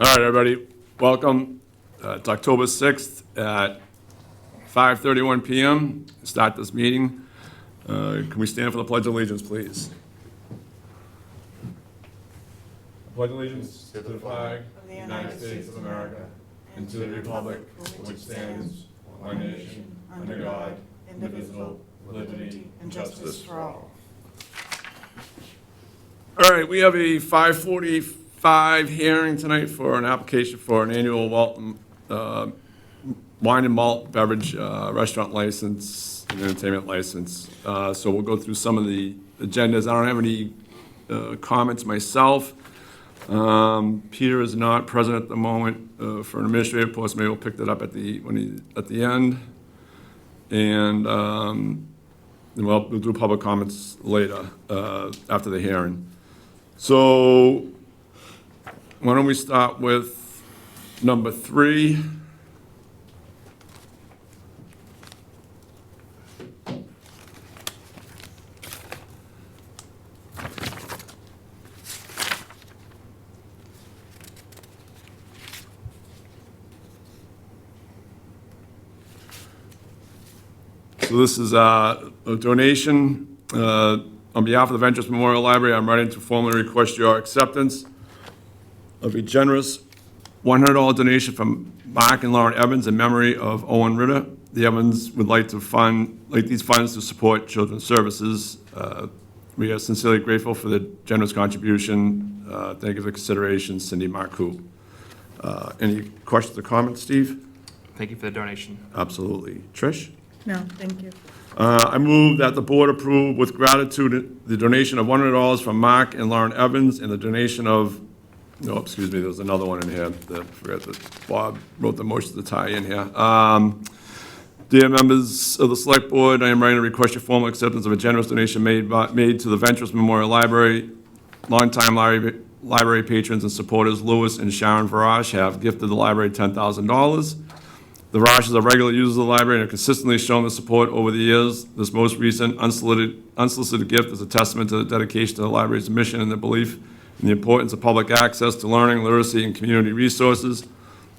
All right, everybody, welcome. It's October 6th at 5:31 PM. Start this meeting. Can we stand for the Pledge of Allegiance, please? Pledge allegiance to the flag of the United States of America and to the republic for which stands one nation, under God, indivisible, with liberty and justice for all. All right, we have a 5:45 hearing tonight for an application for an annual wine and malt beverage restaurant license and entertainment license. So we'll go through some of the agendas. I don't have any comments myself. Peter is not present at the moment for an administrative post. Maybe we'll pick that up at the end. And then we'll do public comments later after the hearing. So why don't we start with number 3? So this is a donation. On behalf of the Ventures Memorial Library, I'm writing to formally request your acceptance of a generous $100 donation from Mark and Lauren Evans in memory of Owen Ritter. The Evans would like these funds to support children's services. We are sincerely grateful for the generous contribution. Thank you for the consideration, Cindy Marcoux. Any questions or comments, Steve? Thank you for the donation. Absolutely. Trish? No, thank you. I move that the board approve with gratitude the donation of $100 from Mark and Lauren Evans and the donation of, there's another one in here that I forgot that Bob wrote the motion to tie in here. Dear members of the select board, I am writing to request your formal acceptance of a generous donation made to the Ventures Memorial Library. Longtime library patrons and supporters Louis and Sharon Varash have gifted the library $10,000. The Rashes are regular users of the library and have consistently shown their support over the years. This most recent unsolicited gift is a testament to the dedication to the library's mission and the belief in the importance of public access to learning, literacy, and community resources.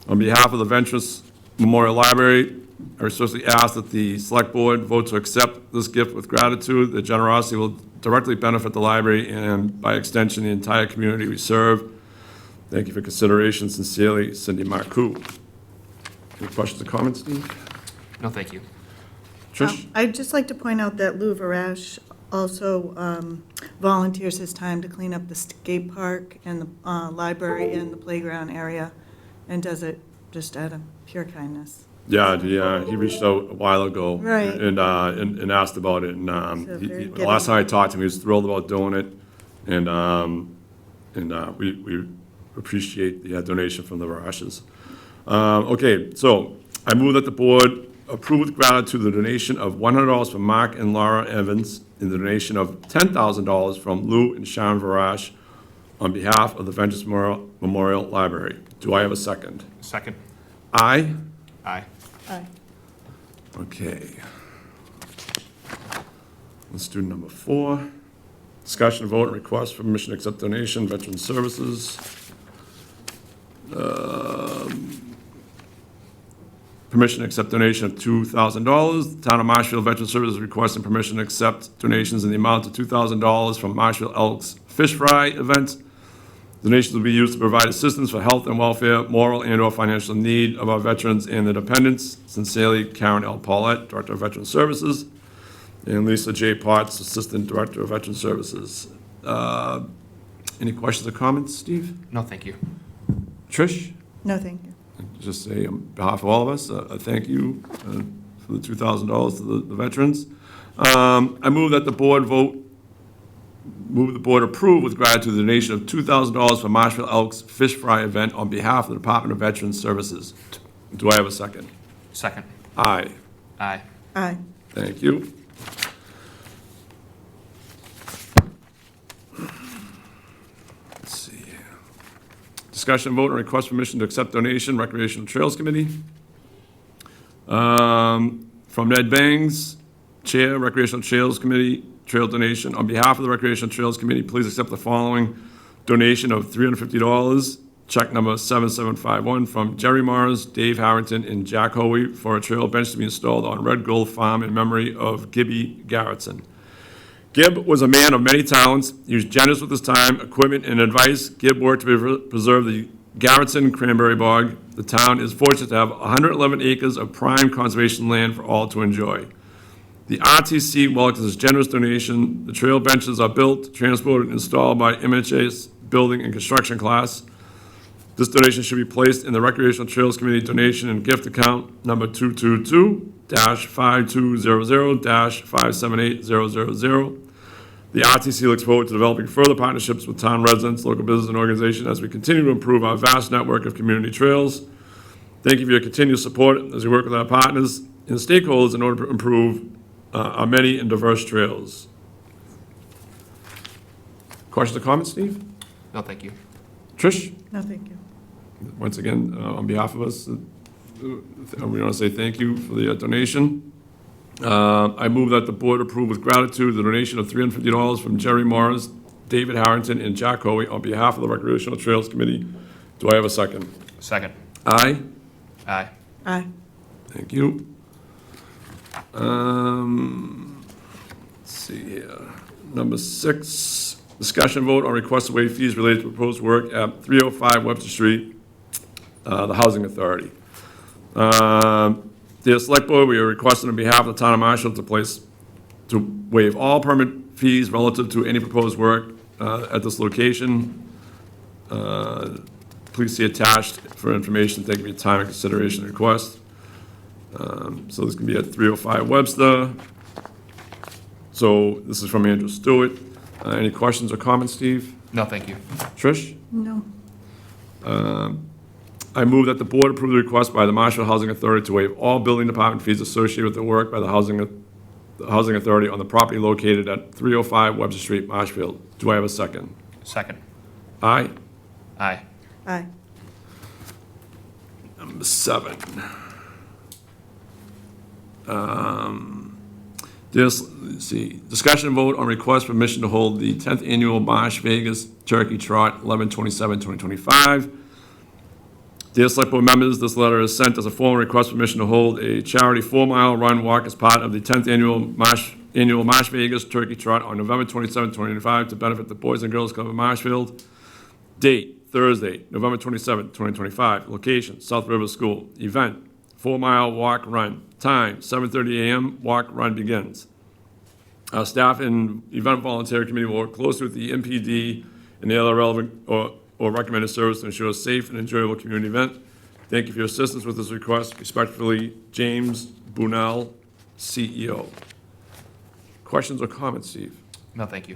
On behalf of the Ventures Memorial Library, I respectfully ask that the Select Board vote to accept this gift with gratitude. The generosity will directly benefit the library and, by extension, the entire community we serve. Thank you for consideration. Sincerely, Cindy Marcoux. Any questions or comments, Steve? No, thank you. Trish? I'd just like to point out that Lou Varash also volunteers his time to clean up the skate park and the library and the playground area, and does it just out of pure kindness. Yeah, he reached out a while ago. Right. And asked about it, and So last time I talked to him, he was thrilled about doing it, and we appreciate the donation from the Varashes. Okay, so I move that the board approve with gratitude the donation of $100 from Mark and Laura Evans and the donation of $10,000 from Lou and Sharon Varash on behalf of the Ventures Memorial Library. Do I have a second? Second. Aye? Aye. Aye. Okay. Let's do number 4. Discussion, vote, and request for permission to accept donation, Veteran Services. Permission to accept donation of $2,000. The Town of Marshfield Veteran Services is requesting permission to accept donations in the amount of $2,000 from Marshfield Elks Fish Fry event. Donations will be used to provide assistance for health and welfare, moral and/or financial need of our veterans and their dependents. Sincerely, Karen L. Paulette, Director of Veteran Services, and Lisa J. Potts, Assistant Director of Veteran Services. Any questions or comments, Steve? No, thank you. Trish? No, thank you. Just say on behalf of all of us, a thank you for the $2,000 to the veterans. I move that the board approve with gratitude the donation of $2,000 for Marshfield Elks Fish Fry event on behalf of the Department of Veterans Services. Do I have a second? Second. Aye. Aye. Aye. Thank you. Let's see. Discussion, vote, and request permission to accept donation, Recreational Trails Committee. From Ned Bangs, Chair, Recreational Trails Committee, trail donation. On behalf of the Recreational Trails Committee, please accept the following donation of $350 check number 7751 from Jerry Mars, Dave Harrington, and Jack Hoey for a trail bench to be installed on Red Gold Farm in memory of Gibby Garrettson. Gibb was a man of many talents. He was generous with his time, equipment, and advice. Gibb worked to preserve the Garrettson Cranberry Bog. The town is fortunate to have 111 acres of prime conservation land for all to enjoy. The RTC welcomes this generous donation. The trail benches are built, transported, and installed by MHA's building and construction class. This donation should be placed in the Recreational Trails Committee donation and gift account number 222-5200-578000. The RTC looks forward to developing further partnerships with town residents, local business, and organizations as we continue to improve our vast network of community trails. Thank you for your continued support as we work with our partners and stakeholders in order to improve our many and diverse trails. Questions or comments, Steve? No, thank you. Trish? No, thank you. Once again, on behalf of us, we want to say thank you for the donation. I move that the board approve with gratitude the donation of $350 from Jerry Morris, David Harrington, and Jack Hoey on behalf of the Recreational Trails Committee. Do I have a second? Second. Aye? Aye. Aye. Thank you. Let's see here. Number 6, discussion vote on request to waive fees related to proposed work at 305 Webster Street, the Housing Authority. Dear Select Board, we are requesting on behalf of the town of Marshfield to waive all permit fees relative to any proposed work at this location. Please see attached for information. Thank you for your time and consideration of the request. So this can be at 305 Webster. So this is from Andrew Stewart. Any questions or comments, Steve? No, thank you. Trish? No. I move that the board approve the request by the Marshfield Housing Authority to waive all building department fees associated with the work by the Housing Authority on the property located at 305 Webster Street, Marshfield. Do I have a second? Second. Aye? Aye. Aye. Number 7. Let's see, discussion vote on request permission to hold the 10th annual Marsh Vegas Turkey Trot, 11/27/2025. Dear Select Board members, this letter is sent as a formal request permission to hold a charity 4-mile run walk as part of the 10th annual Marsh Vegas Turkey Trot on November 27, 2025 to benefit the Boys and Girls Club of Marshfield. Date, Thursday, November 27, 2025. Location, South River School. Event, 4-mile walk run. Time, 7:30 a.m. Walk run begins. Our staff and event volunteer committee will work closely with the MPD and the other relevant or recommended service to ensure a safe and enjoyable community event. Thank you for your assistance with this request. Respectfully, James Bunell, CEO. Questions or comments, Steve? No, thank you.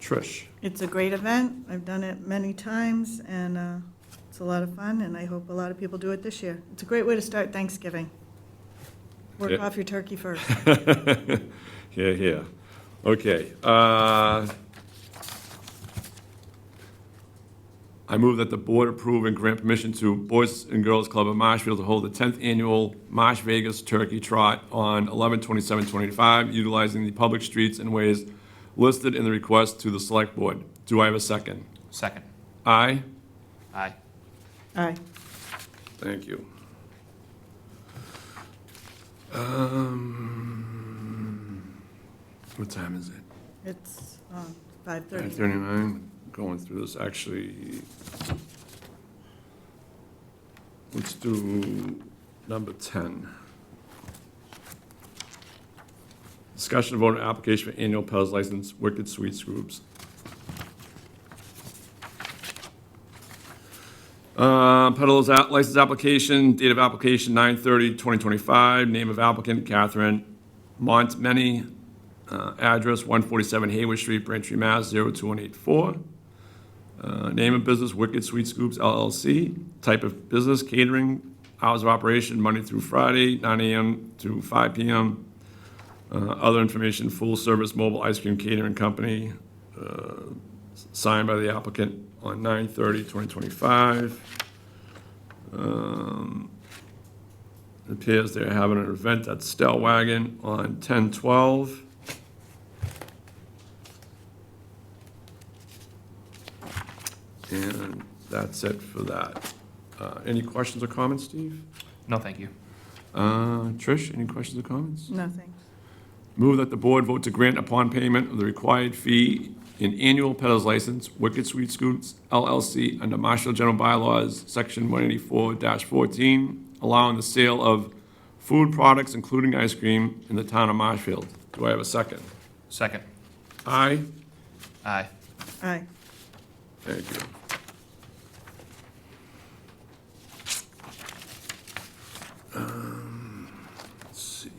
Trish? It's a great event. I've done it many times, and it's a lot of fun, and I hope a lot of people do it this year. It's a great way to start Thanksgiving. Work Yeah. off your turkey first. Yeah. Okay. I move that the board approve and grant permission to Boys and Girls Club of Marshfield to hold the 10th annual Marsh Vegas Turkey Trot on 11/27/2025, utilizing the public streets and ways listed in the request to the Select Board. Do I have a second? Second. Aye? Aye. Aye. Thank you. What time is it? It's 5:30. 9:39. Going through this, actually, let's do number 10. Discussion of vote on application for annual Pell's license, Wicked Sweets Groups. Peddler's license application, date of application 9/30/2025, name of applicant Catherine Montmany, address 147 Hayward Street, Braintree, Mass. 02184. Name of business, Wicked Sweet Scoops LLC. Type of business, catering. Hours of operation, Monday through Friday, 9 a.m. to 5 p.m. Other information, full service mobile ice cream catering company. Signed by the applicant on 9/30/2025. It appears they're having an event at Stellwagen on 10/12. And that's it for that. Any questions or comments, Steve? No, thank you. Trish, any questions or comments? No, thanks. Move that the board vote to grant upon payment of the required fee in annual peddler's license, Wicked Sweet Scoots LLC, under Marshfield General Bylaws, Section 184-14, allowing the sale of food products, including ice cream, in the town of Marshfield. Do I have a second? Second. Aye? Aye. Aye. Thank you. Let's see.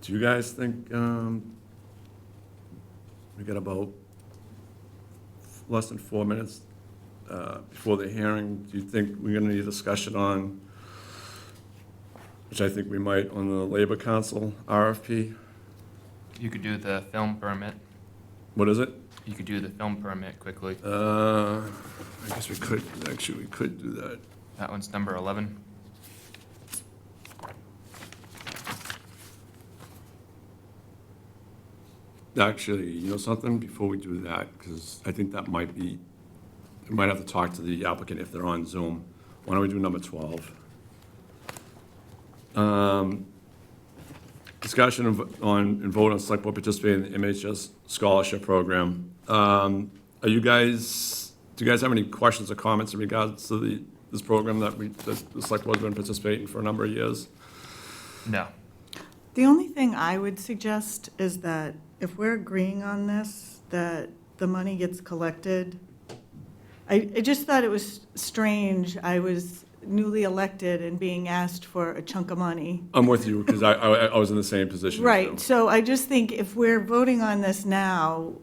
Do you guys think, we got about less than 4 minutes before the hearing? Do you think we're gonna need a discussion on, which I think we might, on the Labor Council RFP? You could do the film permit. What is it? You could do the film permit quickly. I guess we could do that. That one's number 11. Actually, you know something, before we do that, because I think that might be, we might have to talk to the applicant if they're on Zoom. Why don't we do number 12? Discussion and vote on select board participating in the MHS scholarship program. Do you guys have any questions or comments in regards to this program that the select board's been participating for a number of years? No. The only thing I would suggest is that if we're agreeing on this, that the money gets collected. I just thought it was strange. I was newly elected and being asked for a chunk of money. I'm with you, because I was in the same position. as Right, you. so I just think if we're voting on this now,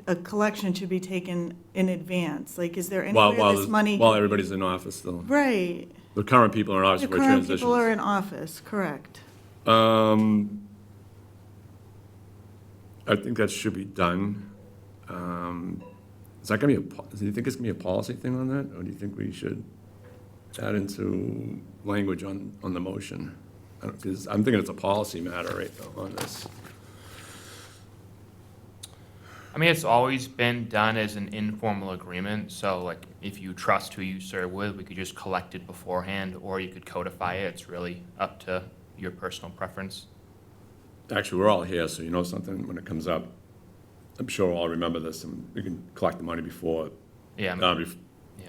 a collection should be taken in advance. Like, is there anywhere this money? While everybody's in office still. Right. The current people are in office The for current people transitions. are in office, correct. I think that should be done. Is that gonna be do you think it's gonna be a policy thing on that, or do you think we should add into language on the motion? Because I'm thinking it's a policy matter right now on this. I mean, it's always been done as an informal agreement, so like, if you trust who you serve with, we could just collect it beforehand, or you could codify it. It's really up to your personal preference. Actually, we're all here, so you know something, when it comes up, I'm sure we'll all remember this, and we can collect the money before, Yeah, yeah.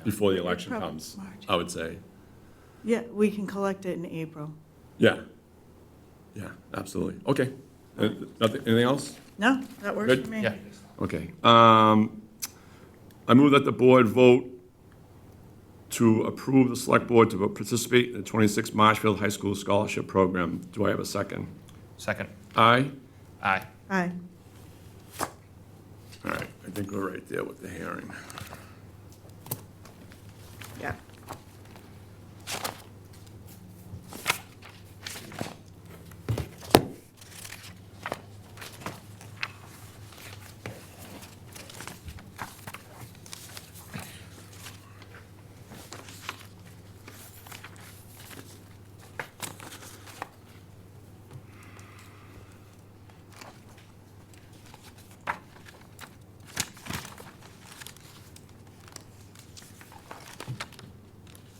before the election Probably comes, March. I would say. Yeah, we can collect it in April. Yeah. Yeah, absolutely. Okay. Anything else? No, that works Good. for me. Yeah. Okay. I move that the board vote to approve the select board to participate in the 26 Marshfield High School Scholarship Program. Do I have a second? Second. Aye? Aye. Aye. All right, I think we're right there with the hearing. Yeah.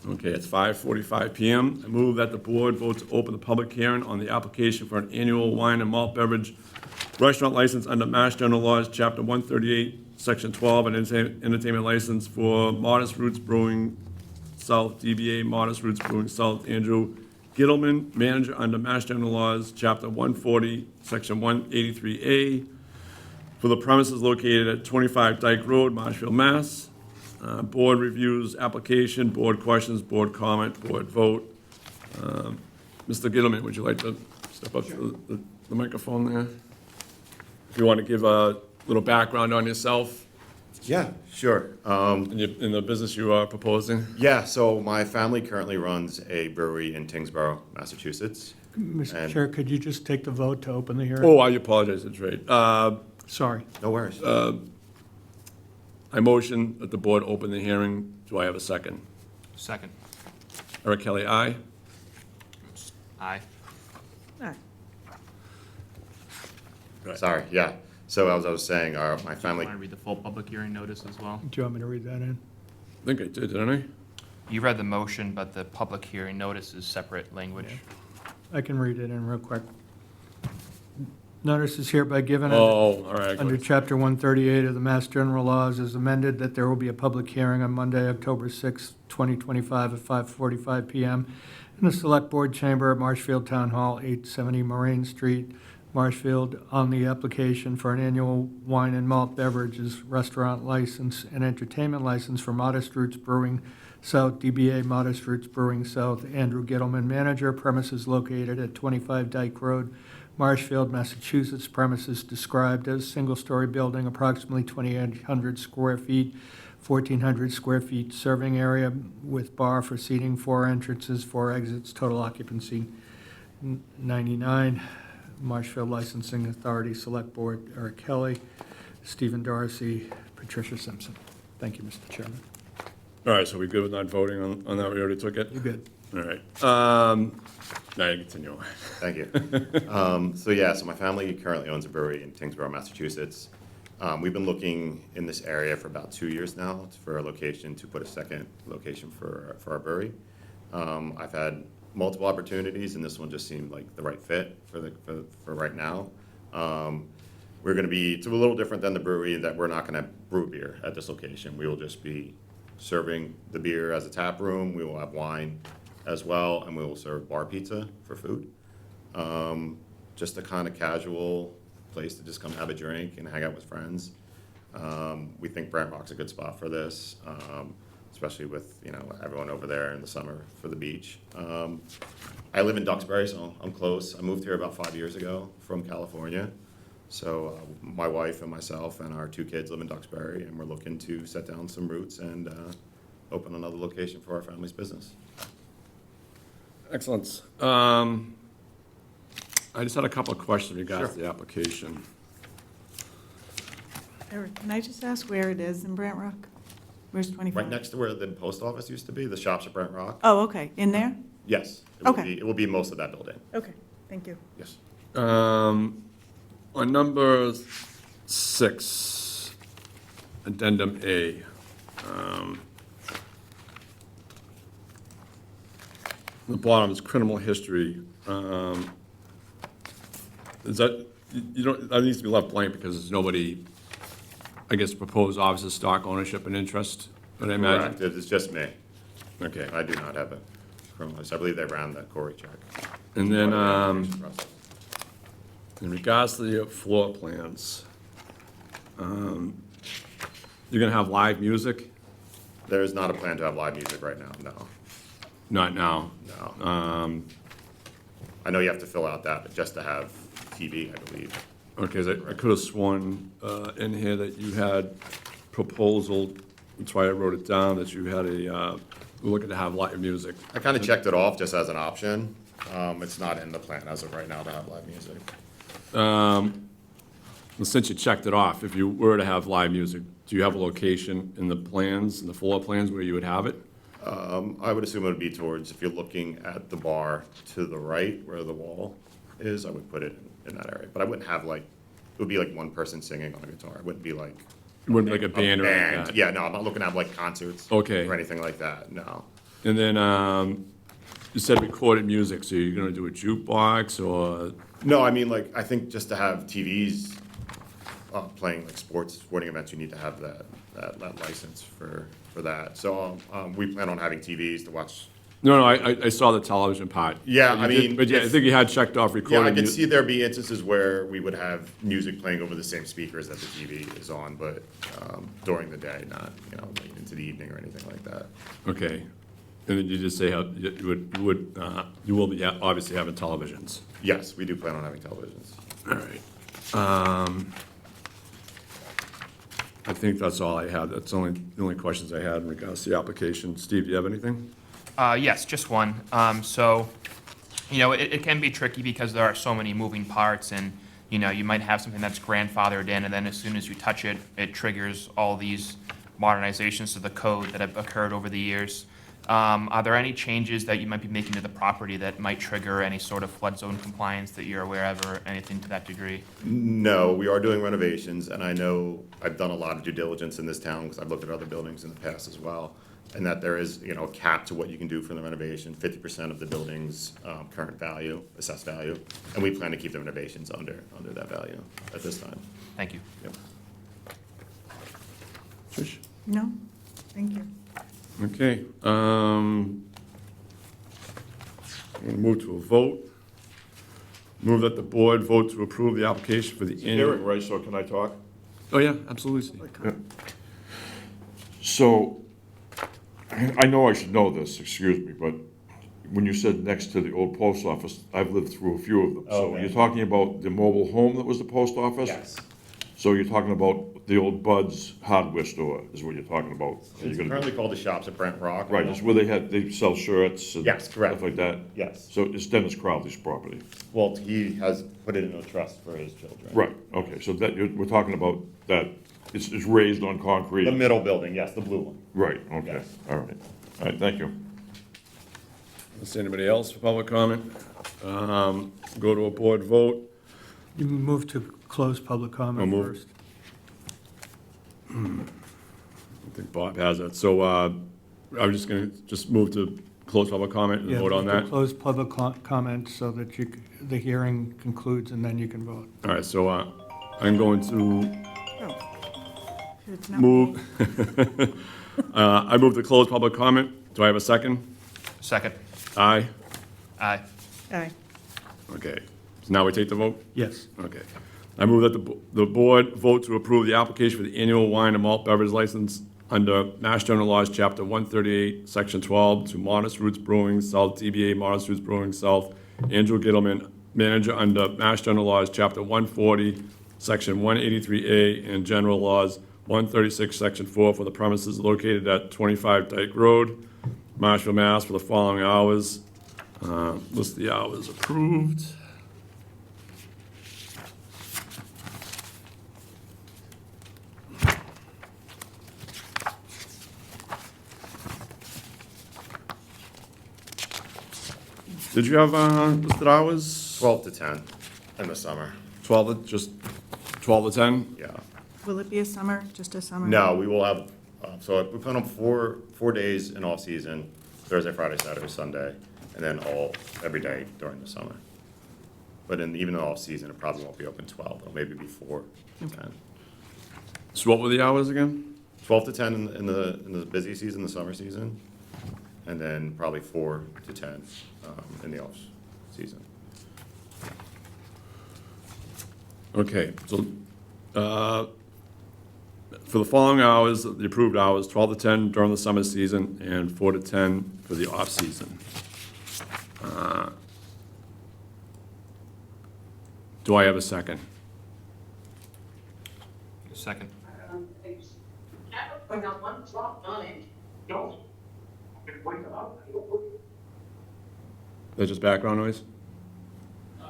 Okay, it's 5:45 PM. I move that the board vote to open the public hearing on the application for an annual wine and malt beverage restaurant license under Mass General Laws, Chapter 138, Section 12, and entertainment license for Modest Roots Brewing South, DBA Modest Roots Brewing South, Andrew Gittleman, manager under Mass General Laws, Chapter 140, Section 183A, for the premises located at 25 Dyke Road, Marshfield, Mass. Board reviews application, board questions, board comment, board vote. Mr. Gittleman, would you like to step up to the microphone there? If you want to give a little background on yourself Yeah, sure. in the business you are proposing. Yeah, so my family currently runs a brewery in Tingsboro, Massachusetts. Mr. And- Chair, could you just take the vote to open the hearing? Oh, I apologize, that's right. Sorry. No worries. I motion that the board open the hearing. Do I have a second? Second. Eric Kelly, aye. Aye. All right. Sorry, yeah. So as I was saying, my family, Want to read the full public hearing notice as well? Do you want me to read that in? I think I did, didn't I? You read the motion, but the public hearing notice is separate language. I can read it in real quick. Notice is hereby given Oh, all right. under Chapter 138 of the Mass General Laws as amended that there will be a public hearing on Monday, October 6, 2025 at 5:45 PM in the Select Board Chamber at Marshfield Town Hall, 870 Moraine Street, Marshfield, on the application for an annual wine and malt beverages restaurant license and entertainment license for Modest Roots Brewing South, DBA Modest Roots Brewing South, Andrew Gittleman, manager, premises located at 25 Dyke Road, Marshfield, Massachusetts, premises described as single-story building, approximately 2,800 square feet, 1,400 square feet serving area with bar for seating, 4 entrances, 4 exits, total occupancy 99. Marshfield Licensing Authority, Select Board, Eric Kelly, Stephen Darcy, Patricia Simpson. Thank you, Mr. Chairman. All right, so we good with not voting on that? We already took it? You good? All right. Now you continue. thank you. So my family currently owns a brewery in Tingsboro, Massachusetts. We've been looking in this area for about 2 years now for a location, to put a second location for our brewery. I've had multiple opportunities, and this one just seemed like the right fit for right now. We're going to be, it's a little different than the brewery, that we're not going to brew beer at this location. We will just be serving the beer as a tap room. We will have wine as well, and we will serve bar pizza for food. Just a kind of casual place to just come have a drink and hang out with friends. We think Brant Rock's a good spot for this, especially with, everyone over there in the summer for the beach. I live in Duxbury, so I'm close. I moved here about 5 years ago from California. So my wife and myself and our 2 kids live in Duxbury, and we're looking to set down some roots and open another location for our family's business. Excellent. I just had a couple of questions in regards to the application. Eric, can I just ask where it is in Brant Rock? Where's 25? Right next to where the post office used to be, the shops at Brent Rock. Oh, okay, in there? Yes. Okay. It will be most of that building, Okay, thank you. yes. On number 6, addendum A, the bottom is criminal history. Is that, that needs to be left blank because there's nobody, I guess, proposed officer stock ownership and interest, but I imagine. Correct, it's just me. Okay. I do not have a criminal history. I believe they ran the Cory check. And then, Part of the application process. in regards to the floor plans, you're gonna have live music? There is not a plan to have live music right now, no. Not now. No. I know you have to fill out that just to have TV, I believe. Okay, so I could have sworn in here that you had proposal, that's why I wrote it down, that you had looking to have live music. I kind of checked it off just as an option. It's not in the plan as of right now to have live music. Well, since you checked it off, if you were to have live music, do you have a location in the plans, in the floor plans where you would have it? I would assume it would be towards, if you're looking at the bar to the right where the wall is, I would put it in that area. But I wouldn't have it would be like one person singing on a guitar. It wouldn't be like It wouldn't be like a band or anything like that? Yeah, no, I'm not looking to have like concerts. Okay. Or anything like that, no. And then, you said recorded music, so you're gonna do a jukebox or, No, I mean, I think just to have TVs playing like sporting events, you need to have that license for that. So we plan on having TVs to watch. no, I saw the television part. Yeah, But you I did- mean, But yeah, I if- think you had checked off Yeah, recorded I could music. see there be instances where we would have music playing over the same speakers that the TV is on, but during the day, not, late into the evening or anything like that. Okay. And then you just say how you will be obviously having televisions. Yes, we do plan on having televisions. All right. I think that's all I had. That's the only questions I had in regards to the application. Steve, do you have anything? Yes, just one. So You know, it can be tricky because there are so many moving parts and, you know, you might have something that's grandfathered in and then as soon as you touch it, it triggers all these modernizations to the code that have occurred over the years. Are there any changes that you might be making to the property that might trigger any sort of flood zone compliance that you're aware of or anything to that degree? No, we are doing renovations, and I know I've done a lot of due diligence in this town, because I've looked at other buildings in the past as well, and that there is, you know, a cap to what you can do for the renovation, 50% of the building's current value, assessed value, and we plan to keep the renovations under that value at this time. Thank you. Yep. Trish? No? Thank you. Okay, we'll move to a vote. Move that the board vote to approve the application for the annual. Hearing, right, so can I talk? Oh, yeah, absolutely. Yeah. So, I know I should know this, excuse me, but when you said next to the old post office, I've lived through a few of them. So Okay. you're talking about the mobile home that was the post office? Yes. So you're talking about the old Bud's hardware store is what you're talking about? And It's you're gonna- currently called the Shops at Brent Rock. Right, it's where they sell shirts and Yes, correct. stuff like that? Yes. So it's Dennis Crowley's property? Well, he has put it in a trust for his children. Right, okay, so that, we're talking about that, it's raised on concrete? The middle building, yes, the blue one. Right, okay, Yes. all right. All right, thank you. Is anybody else for public comment? Go to a board vote. You move to close public comment move. first. I think Bob has it. So I'm just going to move to close public comment and Yeah, vote on move to that. Close public comment so that the hearing concludes and then you can vote. All right, so I'm going to Oh. It's not move, me. I move to close public comment. Do I have a second? Second. Aye? Aye. Aye. Okay. So now we take the vote? Yes. Okay. I move that the board vote to approve the application for the annual wine and malt beverage license under Mass General Laws, Chapter 138, Section 12, to Modest Roots Brewing, South, DBA Modest Roots Brewing, South, Andrew Gittleman, manager under Mass General Laws, Chapter 140, Section 183A, and General Laws 136, Section 4, for the premises located at 25 Dyke Road, Marshfield, Mass, for the following hours. List the hours approved. Did you have listed hours? 12 to 10 in the summer, 12 to, just 12 to 10? yeah. Will it be a summer, just a summer? No, we will have, so we plan on four days in off-season, Thursday, Friday, Saturday, Sunday, and then every day during the summer. But even in the off-season, it probably won't be open 12, it'll maybe be 4 to 10. So what were the hours again? 12 to 10 in the busy season, the summer season, and then probably 4 to 10 in the off-season. Okay, so, for the following hours, the approved hours, 12 to 10 during the summer season and 4 to 10 for the off-season. Do I have a second? Second. Bring up one slot on it. Don't. Wake up. That's just background noise?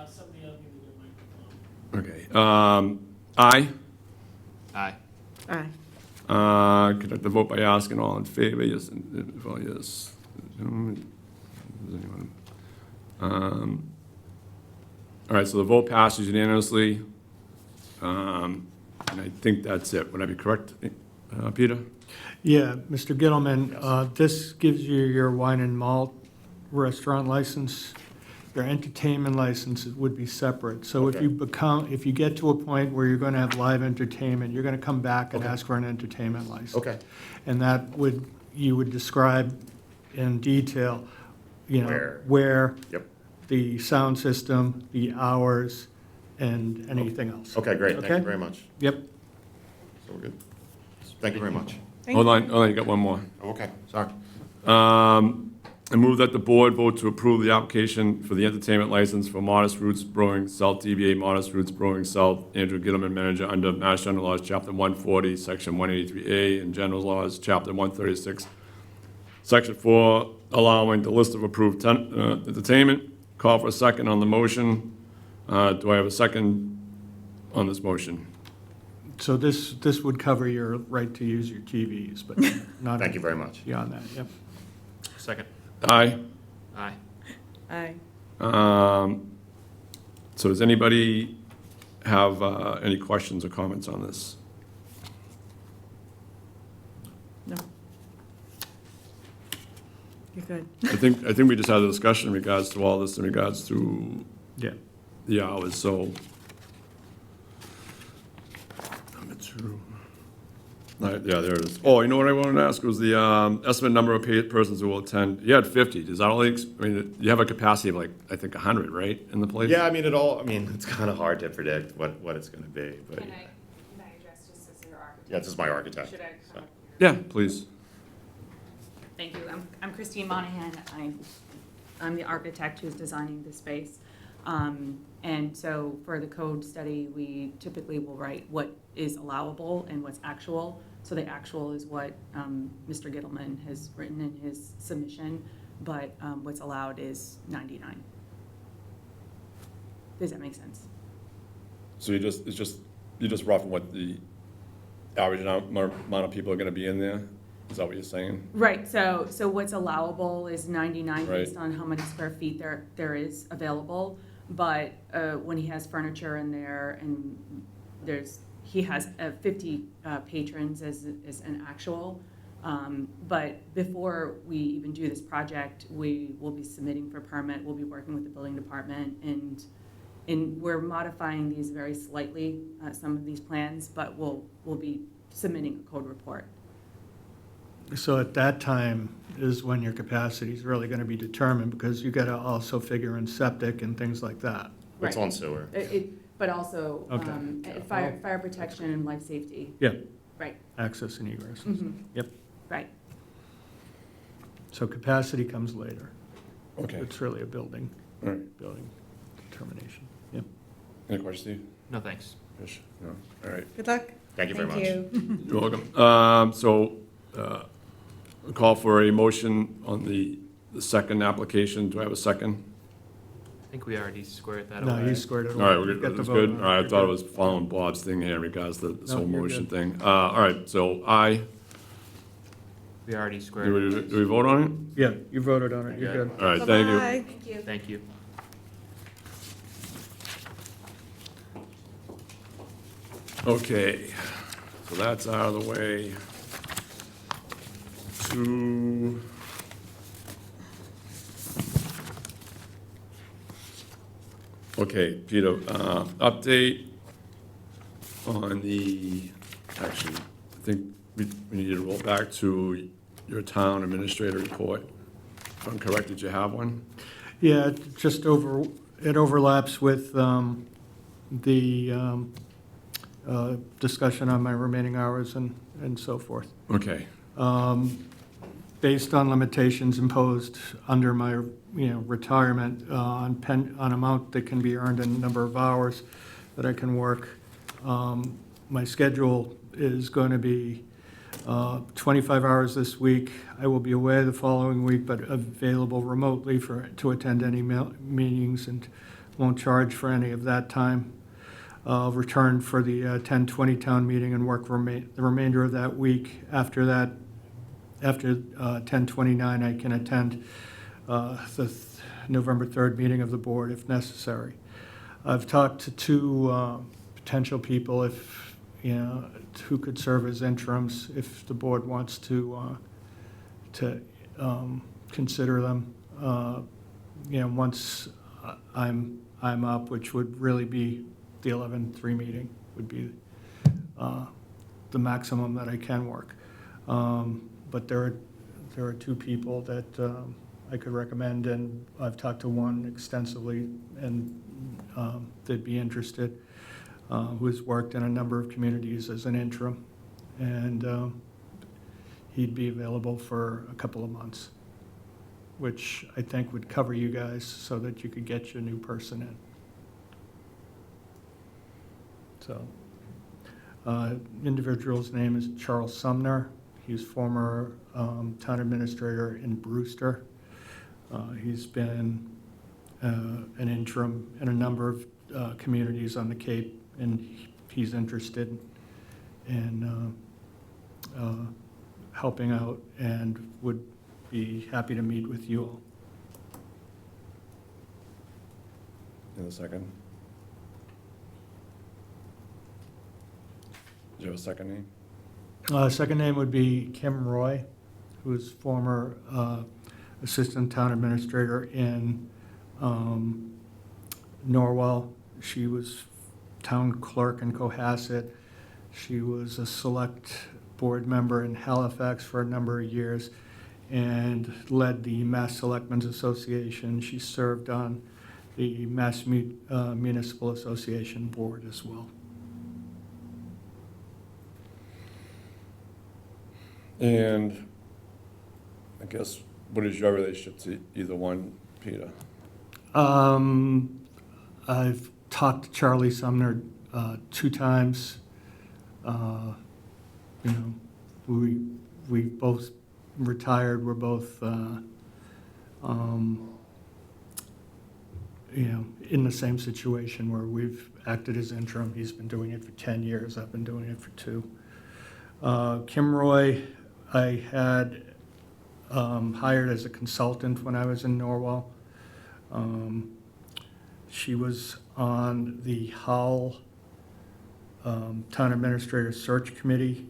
Somebody else needs a microphone. Okay, aye? Aye. Aye. Conduct the vote by asking all in favor, yes, and, well, yes. Does anyone- All right, so the vote passes unanimously. And I think that's it. Would I be correct, Peter? Yeah, Mr. Gittleman, this gives you your wine and malt restaurant license. Your entertainment license would be separate. So if Okay. if you get to a point where you're going to have live entertainment, you're going to come back and Okay. ask for an entertainment license. Okay. And you would describe in detail, Where. where Yep. the sound system, the hours, and anything else. Okay, great, thank you Okay. very much. Yep. So we're good. Thank you very much. Thank Hold you. on, you got one more. Okay, sorry. I move that the board vote to approve the application for the entertainment license for Modest Roots Brewing, South, DBA Modest Roots Brewing, South, Andrew Gittleman, manager under Mass General Laws, Chapter 140, Section 183A, and General Laws, Chapter 136, Section 4, allowing the list of approved entertainment, call for a second on the motion. Do I have a second on this motion? So this would cover your right to use your TVs, but not. Thank you very much. Beyond that, yep. Second. Aye. Aye. Aye. So does anybody have any questions or comments on this? No. You're good. I think we just had a discussion in regards to all this, in regards to Yeah. the hours, so. Number two. Yeah, there it is. Oh, you know what I wanted to ask was the estimate number of persons who will attend. You had 50. Does that only, I mean, you have a capacity of like, I think 100, right, in the place? Yeah, I mean, it's kind of hard to predict what it's gonna be, but, Can I address just as your architect? yeah, this is my architect. Should I so. come up here? Yeah, please. Thank you. I'm Christine Monahan. I'm the architect who's designing the space. And so for the code study, we typically will write what is allowable and what's actual. So the actual is what Mr. Gittleman has written in his submission, but what's allowed is 99. Does that make sense? So you're just roughing what the average amount of people are gonna be in there? Is that what you're saying? Right, so what's allowable is 99 based Right. on how many square feet there is available. But when he has furniture in there and he has 50 patrons as an actual. But before we even do this project, we will be submitting for permit, we'll be working with the building department, and we're modifying these very slightly, some of these plans, but we'll be submitting a code report. So at that time is when your capacity is really gonna be determined, because you gotta also figure in septic and things like that. It's Right. on sewer. But also Okay. fire protection and life safety, Yeah, right, access and egress. Mhm. Yep, right. so capacity comes later. Okay, It's really a building all right. determination. Yep. Any questions, Steve? No, thanks. Fish? No? All right. Good luck. Thank you very much. You're welcome. So, a call for a motion on the second application. Do I have a second? I think we already squared that No, away. you squared it All away. right, we're You good. got the That's vote good. on All right, I You're thought it good. was following Bob's thing here in regards to this No, whole you're motion good. thing. All right, so aye. We already squared Do we vote on it? Yeah, you voted on it, you're good. All right, thank you. Bye-bye. Thank you. Thank you. Okay, so that's out of the way. To okay, Peter, update on actually, I think we need to roll back to your town administrator report. If I'm correct, did you have one? Yeah, it overlaps with the discussion on my remaining hours and so forth. Okay, Based on limitations imposed under my, retirement, on amount that can be earned and number of hours that I can work, my schedule is going to be 25 hours this week. I will be away the following week, but available remotely to attend any meetings, and won't charge for any of that time. I'll return for the 10:20 town meeting and work the remainder of that week. After that, after 10:29, I can attend the November 3rd meeting of the board if necessary. I've talked to two potential people who could serve as interims if the board wants to consider them. Once I'm up, which would really be the 11/3 meeting, would be the maximum that I can work. But there are two people that I could recommend, and I've talked to one extensively, and they'd be interested, who has worked in a number of communities as an interim, and he'd be available for a couple of months, which I think would cover you guys so that you could get your new person in. So, individual's name is Charles Sumner. He's former town administrator in Brewster. He's been an interim in a number of communities on the Cape, and he's interested in helping out and would be happy to meet with you all. In a second. Do you have a second name? Second name would be Kim Roy, who's former Assistant Town Administrator in Norwell. She was Town Clerk in Cohasset. She was a Select Board member in Halifax for a number of years and led the Mass Selectmen's Association. She served on the Mass Municipal Association Board as well. And I guess, what is your relationship to either one, Peter? I've talked to Charlie Sumner 2 times. You know, we both retired. We're both, you know, in the same situation where we've acted as interim. He's been doing it for 10 years. I've been doing it for 2. Kim Roy, I had hired as a consultant when I was in Norwell. She was on the Hull Town Administrator Search Committee.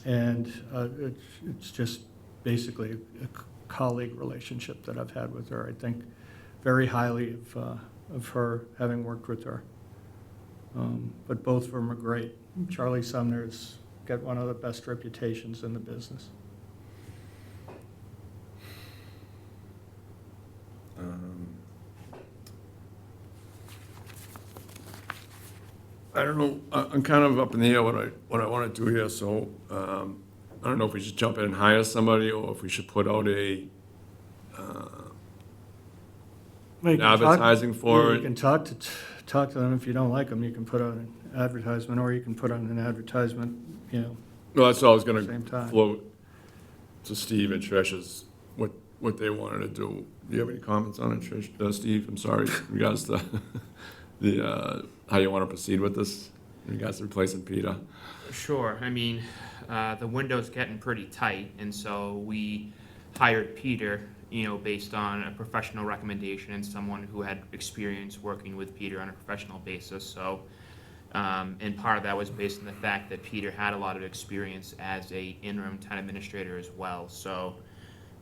And it's just basically a colleague relationship that I've had with her. I think very highly of her, having worked with her. But both of them are great. Charlie Sumner's got one of the best reputations in the business. I don't know, I'm kind of up in the air what I want to do here, so I don't know if we should jump in and hire somebody, or if we should put out You can talk- advertising for You it. can talk to them. If you don't like them, you can put out an advertisement, or you can put on an advertisement, you know, Well, that's all I was gonna Same time. float to Steve and Trish, is what they wanted to do. Do you have any comments on it, Trish, Steve? I'm sorry, in regards to the, how you want to proceed with this, in regards to replacing Peter? Sure. I mean, the window's getting pretty tight, and so we hired Peter, you know, based on a professional recommendation and someone who had experience working with Peter on a professional basis. So, and part of that was based on the fact that Peter had a lot of experience as a interim town administrator as well. So,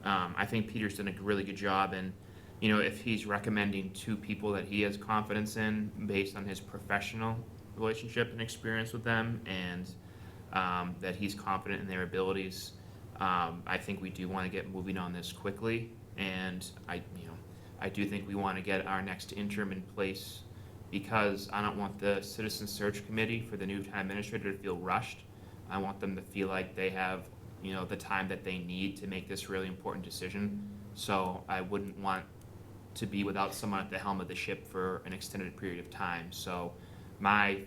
I think Peter's done a really good job, and you know, if he's recommending 2 people that he has confidence in based on his professional relationship and experience with them, and that he's confident in their abilities, I think we do want to get moving on this quickly. And I do think we want to get our next interim in place, because I don't want the citizen search committee for the new town administrator to feel rushed. I want them to feel like they have, you know, the time that they need to make this really important decision. So I wouldn't want to be without someone at the helm of the ship for an extended period of time. So my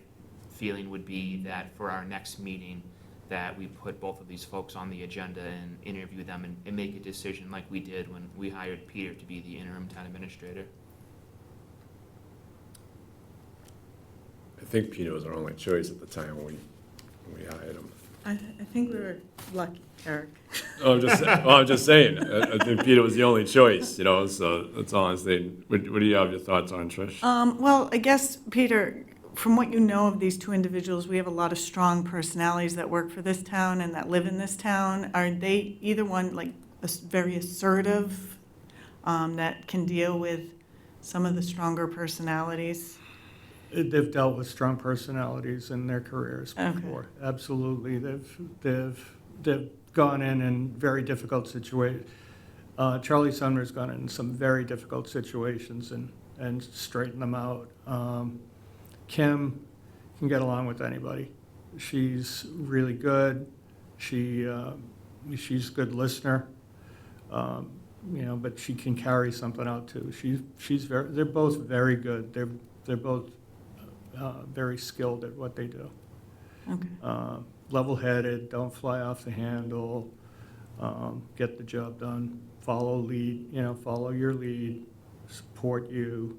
feeling would be that for our next meeting, that we put both of these folks on the agenda and interview them and make a decision like we did when we hired Peter to be the interim town administrator. I think Peter was our only choice at the time when we hired him. I think we were lucky, Eric. I'm just saying, I think Peter was the only choice, you know, so that's all I'm saying. What do you have your thoughts on, Trish? Well, I guess, Peter, from what you know of these 2 individuals, we have a lot of strong personalities that work for this town and that live in this town. Are they either one like very assertive, that can deal with some of the stronger personalities? they've dealt with strong personalities in their careers Okay. before. Absolutely, they've gone in very difficult situations. Charlie Sumner's gone in some very difficult situations and straightened them out. Kim can get along with anybody. She's really good. She's a good listener. But she can carry something out too. They're both very good. They're both very skilled at what they do. Okay. Level-headed, don't fly off the handle. get the job done, follow your lead, support you,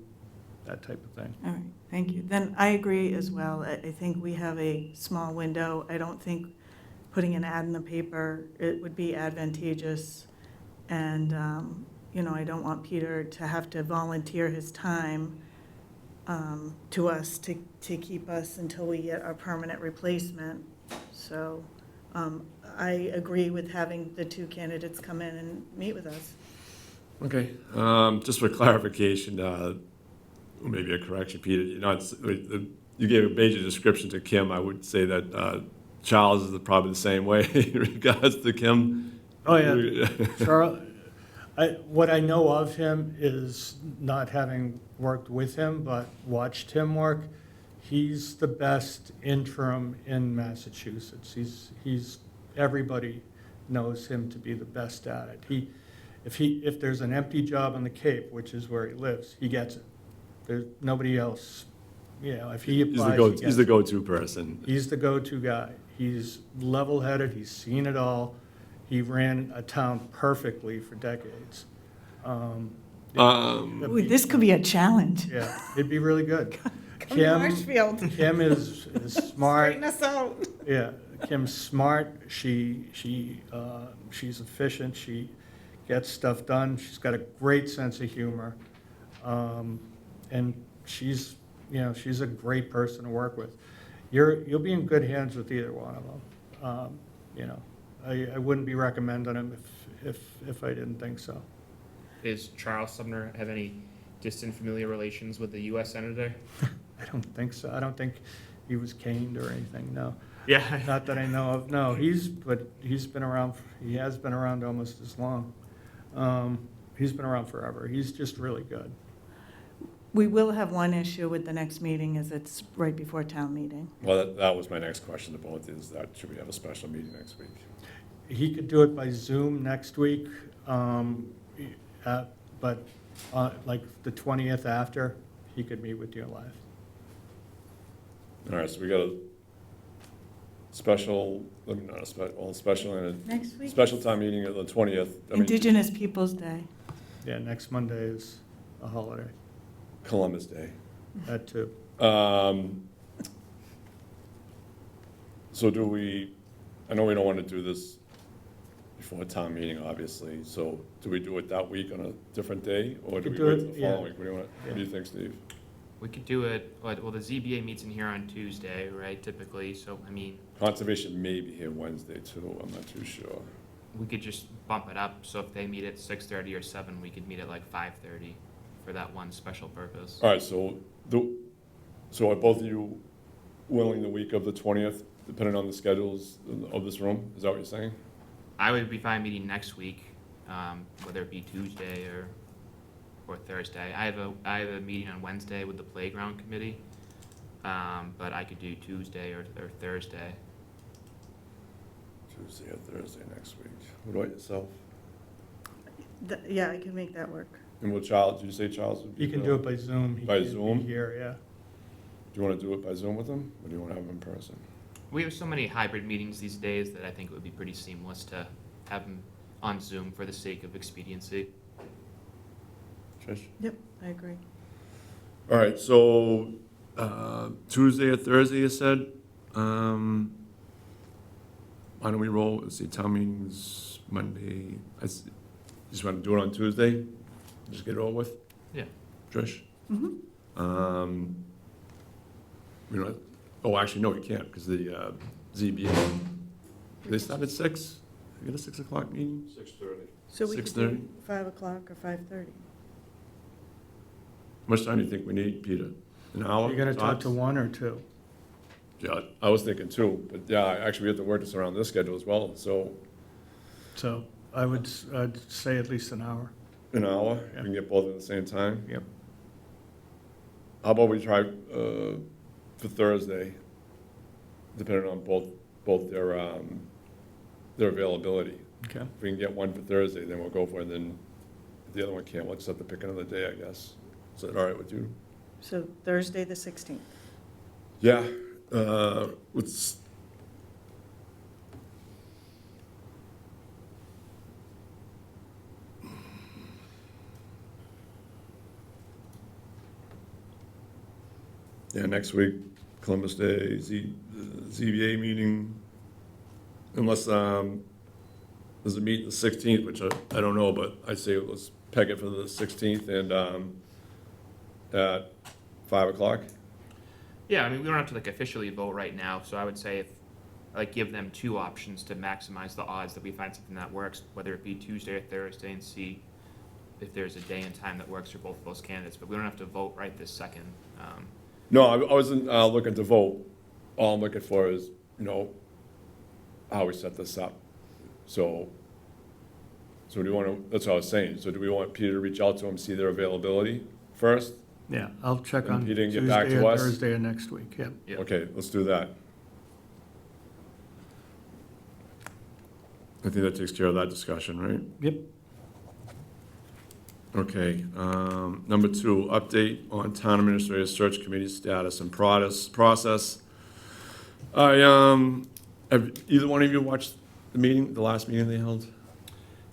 that type of thing. All right, thank you. Then I agree as well. I think we have a small window. I don't think putting an ad in the paper, it would be advantageous. And, I don't want Peter to have to volunteer his time to us to keep us until we get our permanent replacement. So I agree with having the two candidates come in and meet with us. Okay, just for clarification, or maybe a correction, Peter, you gave a major description to Kim. I would say that Charles is probably the same way in regards to Kim. Oh, yeah. Charles, what I know of him is not having worked with him, but watched him work. He's the best interim in Massachusetts. Everybody knows him to be the best at it. If there's an empty job on the Cape, which is where he lives, he gets it. There's nobody else, if he applies, he gets He's the it. go-to person. He's the go-to guy. He's level-headed, he's seen it all. He ran a town perfectly for decades. Ooh, this could be a challenge. Yeah, it'd be really good. Come to Marshfield. Kim is smart. Straighten us out. Yeah, Kim's smart. She's efficient. She gets stuff done. She's got a great sense of humor, and she's a great person to work with. You'll be in good hands with either one of them. I wouldn't be recommending him if I didn't think so. Does Charles Sumner have any distant familiar relations with the U.S. Senator? I don't think so. I don't think he was caned or anything. No. Yeah. Not that I know of. No, he's been around. He has been around almost as long. He's been around forever. He's just really good. We will have one issue with the next meeting, is it's right before town meeting. Well, that was my next question to both, is that should we have a special meeting next week? He could do it by Zoom next week, but like the 20th after, he could meet with you live. All right, so we got a special, not a special and Next a week? special time meeting at the 20th. Indigenous Peoples' Day. Yeah, next Monday is a holiday. Columbus Day. That too. So I know we don't want to do this before a town meeting, obviously, so do we do it that week on a different day, or do we do wait it, till the yeah. following week? What do you think, Steve? We could do it, well, the ZBA meets in here on Tuesday, right, typically, so, Conservation may be here Wednesday too, I'm not too sure. we could just bump it up, so if they meet at 6:30 or 7, we could meet at like 5:30 for that one special purpose. All right, so are both of you willing the week of the 20th, depending on the schedules of this room? Is that what you're saying? I would be fine meeting next week, whether it be Tuesday or Thursday. I have a meeting on Wednesday with the playground committee, but I could do Tuesday or Thursday. Tuesday or Thursday next week. What about yourself? Yeah, I can make that work. And will Charles, did you say Charles would be You can do it available? by Zoom. He By can't be Zoom? Here, yeah. Do you want to do it by Zoom with him, or do you want to have him in person? We have so many hybrid meetings these days that I think it would be pretty seamless to have them on Zoom for the sake of expediency. Trish? Yep, I agree. All right, so Tuesday or Thursday, you said? Why don't we roll, let's see, town meetings Monday. Just want to do it on Tuesday? Just get it over with? Yeah. Trish? Mm-hmm. Actually, no, you can't, because the ZBA, they start at 6? You get a 6 o'clock meeting? 6:30. So we could 6:30? do 5 o'clock or 5:30. How much time do you think we need, Peter? An hour? You're gonna talk to tops? one or two? Yeah, I was thinking 2, but yeah, actually, we have to work this around this schedule as well, so So I'd say at least an hour. an hour, Yeah. we can get both at the same time? Yep. How about we try for Thursday, depending on both their availability. Okay. If we can get one for Thursday, then we'll go for it, and then if the other one can't, we'll just have to pick another day, I guess. Is that all right with you? So Thursday, the 16th. Yeah, let's, Yeah, next week, Columbus Day, ZBA meeting, unless, there's a meeting the 16th, which I don't know, but I'd say let's peg it for the 16th and, at 5 o'clock. Yeah, I mean, we don't have to like officially vote right now, so I would say if, like, give them two options to maximize the odds that we find something that works, whether it be Tuesday or Thursday, and see if there's a day and time that works for both of those candidates, but we don't have to vote right this second. No, I wasn't, looking to vote. All I'm looking for is, how we set this up. So do you want to, that's what I was saying, so do we want Peter to reach out to them, see their availability first? Yeah, I'll check And on he didn't get back Tuesday to or us? Thursday of next week, yeah. Yeah. Okay, let's do that. I think that takes care of that discussion, right? Yep. Okay, number 2, update on town administrator search committee status and process. Have either one of you watched the last meeting they held?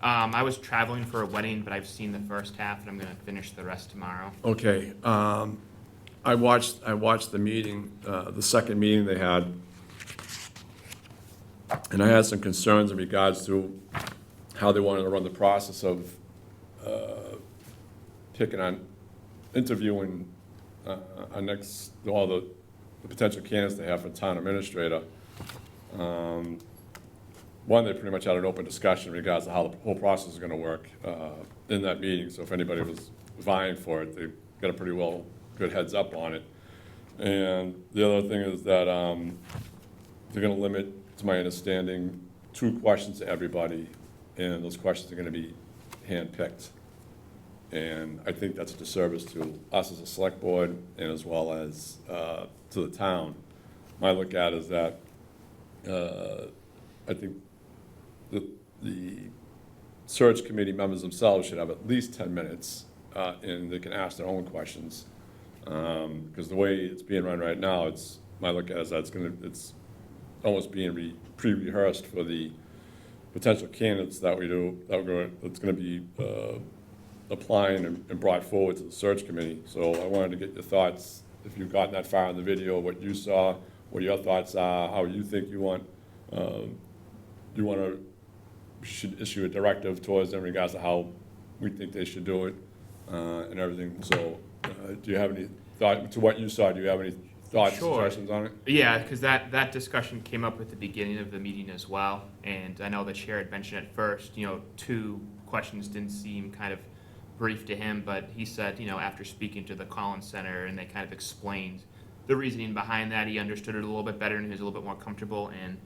I was traveling for a wedding, but I've seen the first half, and I'm gonna finish the rest tomorrow. Okay, I watched the meeting, the second meeting they had, and I had some concerns in regards to how they wanted to run the process of interviewing all the potential candidates they have for town administrator. One, they pretty much had an open discussion in regards to how the whole process is gonna work in that meeting, so if anybody was vying for it, they got a pretty good heads up on it. And the other thing is that they're gonna limit, to my understanding, 2 questions to everybody, and those questions are gonna be handpicked. And I think that's a disservice to us as a select board and as well as to the town. My look at is that I think the search committee members themselves should have at least 10 minutes, and they can ask their own questions. Because the way it's being run right now, my look at it is that it's almost being pre-rehearsed for the potential candidates that's gonna be applying and brought forward to the search committee. So I wanted to get your thoughts, if you've gotten that far in the video, what you saw, what your thoughts are, how you think should issue a directive towards them in regards to how we think they should do it, and everything. So, do you have any thought, to what you saw, do you have any thoughts, Sure. suggestions on it? Yeah, because that discussion came up at the beginning of the meeting as well, and I know the chair had mentioned at first, 2 questions didn't seem kind of brief to him, but he said, after speaking to the Collins Center, and they kind of explained the reasoning behind that, he understood it a little bit better and he was a little bit more comfortable, and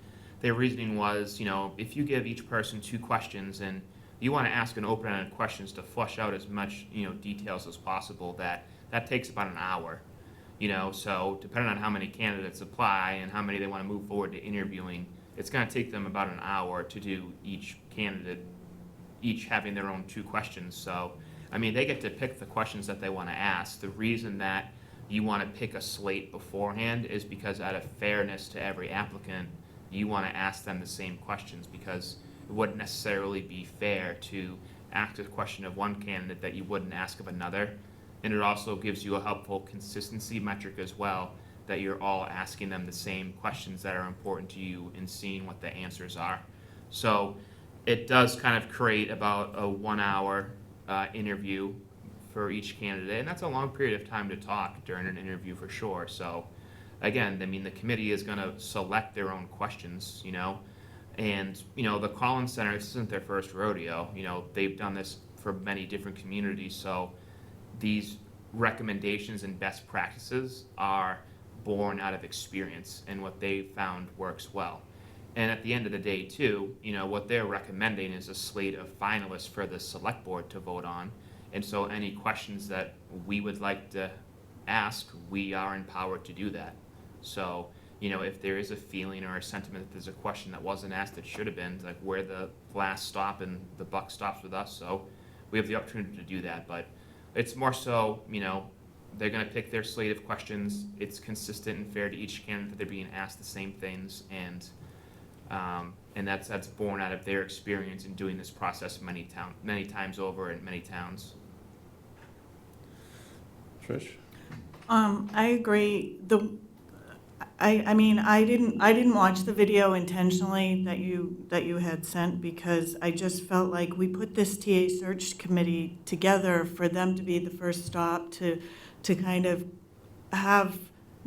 their reasoning was, if you give each person 2 questions and you want to ask an open-ended questions to flush out as much, details as possible, that takes about an hour. So depending on how many candidates apply and how many they want to move forward to interviewing, it's going to take them about an hour to do each candidate, each having their own 2 questions. So, I mean, they get to pick the questions that they want to ask. The reason that you want to pick a slate beforehand is because out of fairness to every applicant, you want to ask them the same questions, because it wouldn't necessarily be fair to ask a question of one candidate that you wouldn't ask of another. And it also gives you a helpful consistency metric as well, that you're all asking them the same questions that are important to you and seeing what the answers are. So it does kind of create about a 1-hour interview for each candidate, and that's a long period of time to talk during an interview for sure. So again, I mean, the committee is going to select their own questions, and the Collins Center, this isn't their first rodeo. They've done this for many different communities, so these recommendations and best practices are born out of experience and what they found works well. And at the end of the day too, what they're recommending is a slate of finalists for the select board to vote on. And so any questions that we would like to ask, we are empowered to do that. So, if there is a feeling or a sentiment that there's a question that wasn't asked that should have been, like, we're the last stop and the buck stops with us, so we have the opportunity to do that. But it's more so, they're going to pick their slate of questions. It's consistent and fair to each candidate that they're being asked the same things, and that's born out of their experience in doing this process many times over in many towns. Trish? I agree. I mean, I didn't watch the video intentionally that you had sent, because I just felt like we put this TA search committee together for them to be the first stop to kind of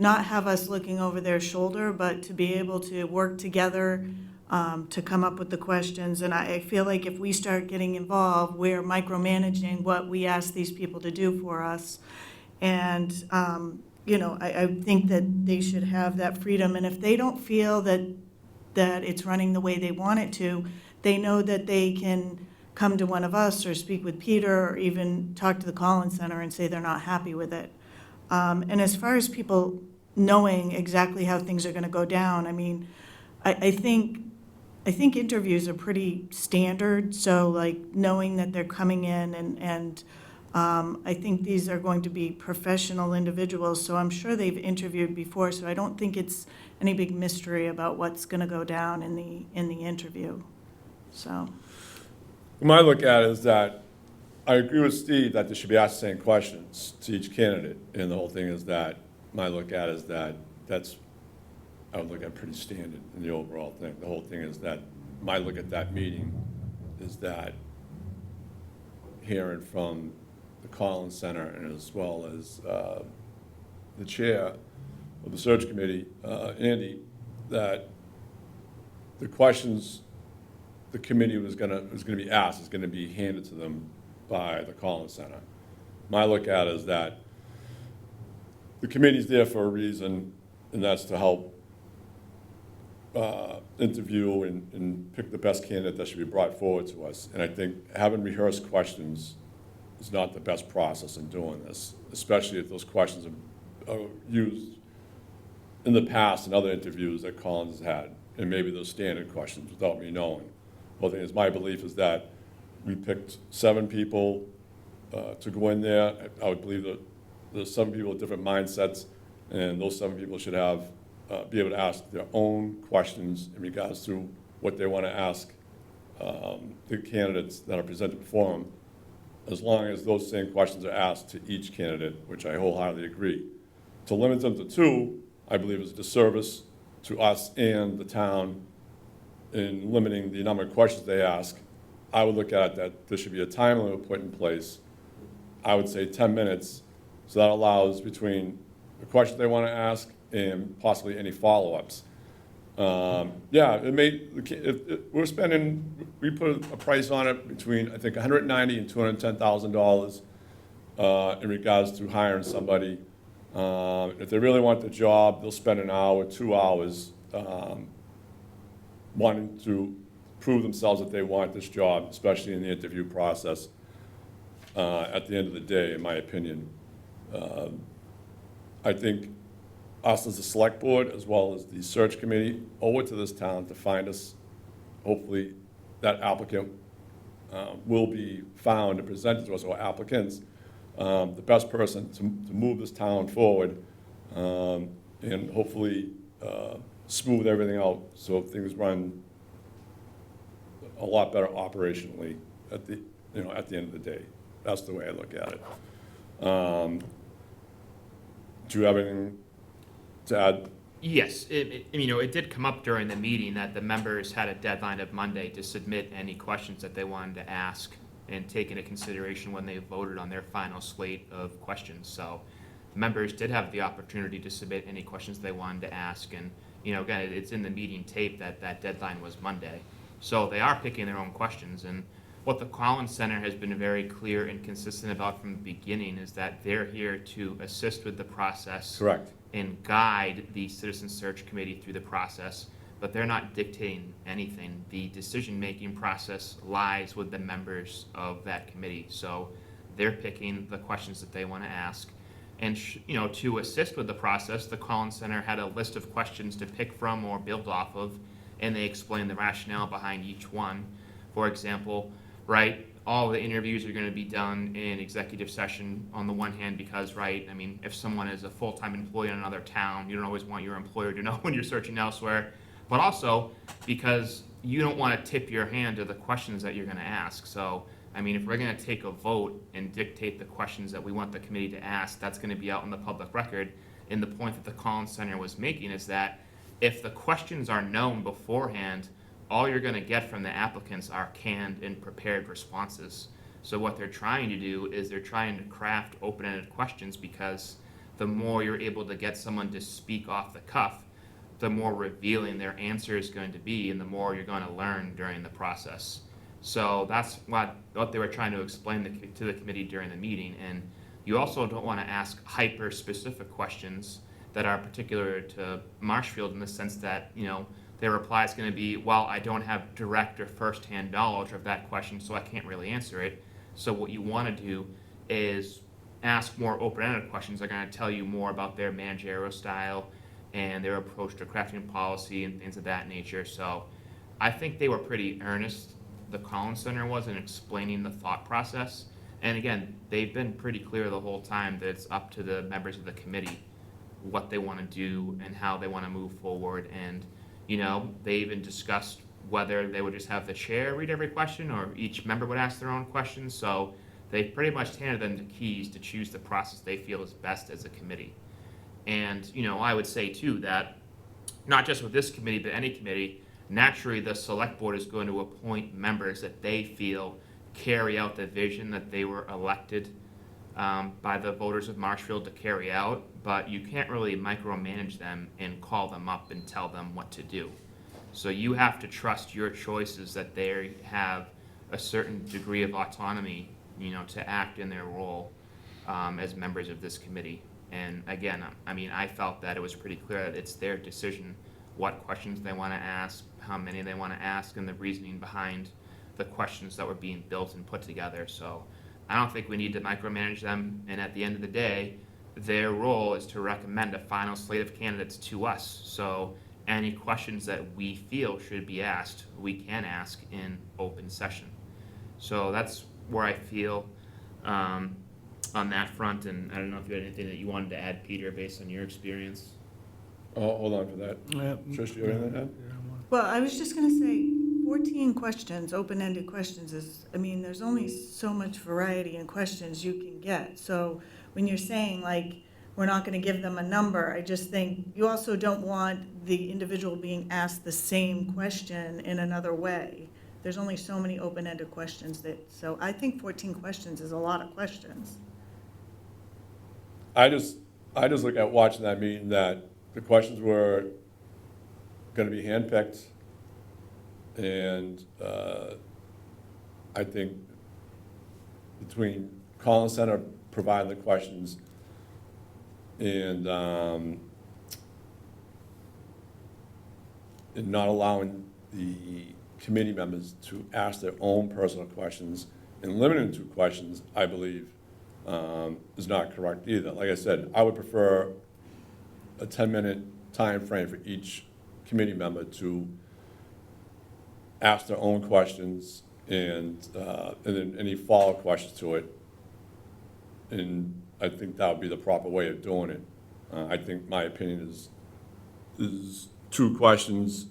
not have us looking over their shoulder, but to be able to work together, to come up with the questions. And I feel like if we start getting involved, we're micromanaging what we ask these people to do for us. And, I think that they should have that freedom. And if they don't feel that it's running the way they want it to, they know that they can come to one of us or speak with Peter or even talk to the Collins Center and say they're not happy with it. And as far as people knowing exactly how things are going to go down, I mean, I think interviews are pretty standard. So like knowing that they're coming in and I think these are going to be professional individuals. So I'm sure they've interviewed before. So I don't think it's any big mystery about what's going to go down in the interview. So. My look at it is that I agree with Steve that they should be asked the same questions to each candidate. And the whole thing is that, my look at it is that I would look at pretty standard in the overall thing. The whole thing is that, my look at that meeting is that hearing from the Collins Center and as well as the chair of the search committee, Andy, that the questions the committee was gonna be asked is gonna be handed to them by the Collins Center. My look at it is that the committee's there for a reason, and that's to help interview and pick the best candidate that should be brought forward to us. And I think having rehearsed questions is not the best process in doing this, especially if those questions are used in the past in other interviews that Collins has had, and maybe those standard questions without me knowing. Well, the thing is, my belief is that we picked 7 people to go in there. I would believe that there's 7 people with different mindsets, and those 7 people should have be able to ask their own questions in regards to what they want to ask the candidates that are presented before them, as long as those same questions are asked to each candidate, which I wholeheartedly agree. To limit them to 2, I believe is a disservice to us and the town in limiting the number of questions they ask. I would look at it that there should be a time limit put in place. I would say 10 minutes, so that allows between the questions they want to ask and possibly any follow-ups. Yeah, we're spending, we put a price on it between, I think, $190,000 and $210,000 in regards to hiring somebody. If they really want the job, they'll spend an hour, 2 hours wanting to prove themselves that they want this job, especially in the interview process. At the end of the day, in my opinion, I think us as a select board, as well as the search committee, owe it to this town to find us, hopefully, that applicant will be found and presented to us, or applicants, the best person to move this town forward, and hopefully smooth everything out so things run a lot better operationally at the end of the day. That's the way I look at it. Do you have anything to add? Yes, it did come up during the meeting that the members had a deadline of Monday to submit any questions that they wanted to ask and take into consideration when they voted on their final slate of questions. So the members did have the opportunity to submit any questions they wanted to ask. And, again, it's in the meeting tape that deadline was Monday. So they are picking their own questions. And what the Collins Center has been very clear and consistent about from the beginning is that they're here to assist with the process. Correct. And guide the Citizen Search Committee through the process, but they're not dictating anything. The decision-making process lies with the members of that committee. So they're picking the questions that they want to ask. And, to assist with the process, the Collins Center had a list of questions to pick from or build off of, and they explained the rationale behind each one. For example, right, all the interviews are going to be done in executive session on the one hand because, right, I mean, if someone is a full-time employee in another town, you don't always want your employer to know when you're searching elsewhere. But also because you don't want to tip your hand to the questions that you're going to ask. So I mean, if we're gonna take a vote and dictate the questions that we want the committee to ask, that's gonna be out in the public record. And the point that the Collins Center was making is that if the questions are known beforehand, all you're gonna get from the applicants are canned and prepared responses. So what they're trying to do is they're trying to craft open-ended questions, because the more you're able to get someone to speak off the cuff, the more revealing their answer is going to be, and the more you're going to learn during the process. So that's what they were trying to explain to the committee during the meeting. And you also don't want to ask hyper-specific questions that are particular to Marshfield, in the sense that, you know, their reply is going to be, well, I don't have direct or first-hand knowledge of that question, so I can't really answer it. So what you want to do is ask more open-ended questions. They're going to tell you more about their managerial style and their approach to crafting policy and things of that nature. So I think they were pretty earnest, the Collins Center was, in explaining the thought process. And again, they've been pretty clear the whole time that it's up to the members of the committee what they want to do and how they want to move forward. And, you know, they even discussed whether they would just have the chair read every question or each member would ask their own questions. So they pretty much handed them the keys to choose the process they feel is best as a committee. And, you know, I would say too that not just with this committee, but any committee, naturally the select board is going to appoint members that they feel carry out the vision that they were elected by the voters of Marshfield to carry out, but you can't really micromanage them and call them up and tell them what to do. So you have to trust your choices, that they have a certain degree of autonomy, you know, to act in their role as members of this committee. And again, I mean, I felt that it was pretty clear that it's their decision what questions they want to ask, how many they want to ask, and the reasoning behind the questions that were being built and put together. So I don't think we need to micromanage them. And at the end of the day, their role is to recommend a final slate of candidates to us. So any questions that we feel should be asked, we can ask in open session. So that's where I feel on that front. And I don't know if you had anything that you wanted to add, Peter, based on your experience. Oh, hold on for that. Trish, do you have anything to add? Well, I was just gonna say, 14 questions, open-ended questions is, I mean, there's only so much variety in questions you can get. So when you're saying, like, we're not gonna give them a number, I just think you also don't want the individual being asked the same question in another way. There's only so many open-ended questions so I think 14 questions is a lot of questions. I just look at watching that meeting that the questions were gonna be handpicked. And I think between Collins Center providing the questions and not allowing the committee members to ask their own personal questions and limiting to questions, I believe, is not correct either. Like I said, I would prefer a 10-minute time frame for each committee member to ask their own questions and then any follow-up questions to it. And I think that would be the proper way of doing it. I think my opinion is 2 questions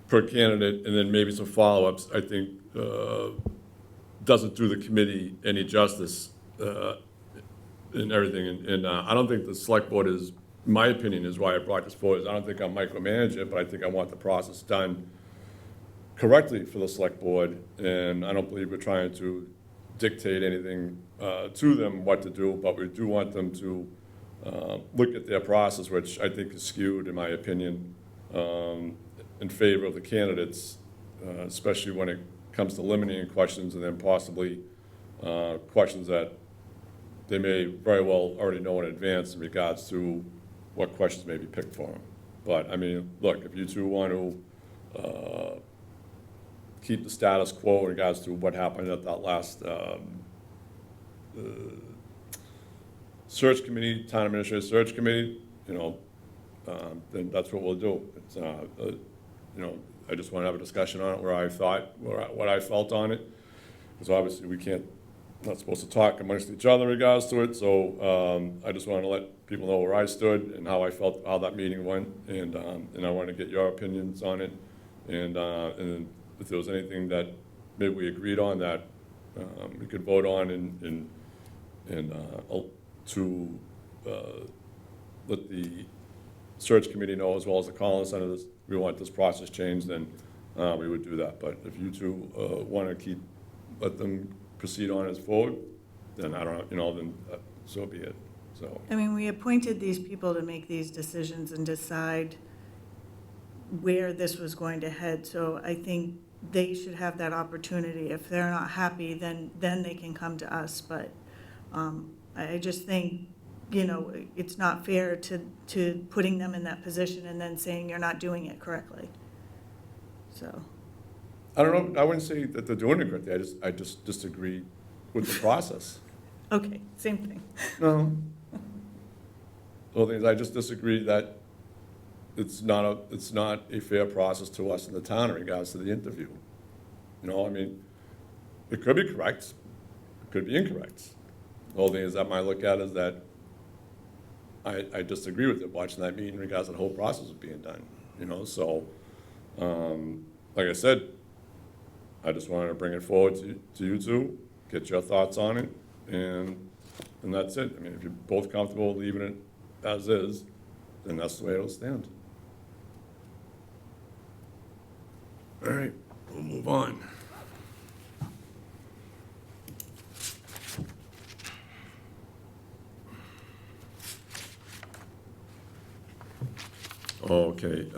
per candidate and then maybe some follow-ups. I think doesn't do the committee any justice in everything. And I don't think the select board is, my opinion is why I brought this forward, is I don't think I'll micromanage it, but I think I want the process done correctly for the select board, and I don't believe we're trying to dictate anything to them what to do, but we do want them to look at their process, which I think is skewed, in my opinion, in favor of the candidates, especially when it comes to limiting questions and then possibly questions that they may very well already know in advance in regards to what questions may be picked for them. But, I mean, look, if you two want to keep the status quo in regards to what happened at that last search committee, town administrative search committee, you know, then that's what we'll do. It's, you know, I just want to have a discussion on it what I felt on it, because obviously we not supposed to talk amongst each other in regards to it, so I just wanted to let people know where I stood and how I felt, how that meeting went, and I want to get your opinions on it, and then if there was anything that maybe we agreed on that we could vote on to let the search committee know, as well as the Collins Center, that we want this process changed, then we would do that. But if you two want to let them proceed on as forward, then I don't, then so be it, so. I mean, we appointed these people to make these decisions and decide where this was going to head, so I think they should have that opportunity. If they're not happy, then they can come to us, but I just think, it's not fair to putting them in that position and then saying you're not doing it correctly. So, I don't know, I wouldn't say that they're doing it correctly, I just disagree with the process. okay, same thing. No. The whole thing is, I just disagree that it's not a fair process to us in the town in regards to the interview. I mean, it could be correct, it could be incorrect. The whole thing is, that my look at is that I disagree with it, watching that meeting in regards to the whole process was being done, so, like I said, I just wanted to bring it forward to you two, get your thoughts on it, and that's it. I mean, if you're both comfortable leaving it as is, then that's the way it'll stand. All right, we'll move on. Okay,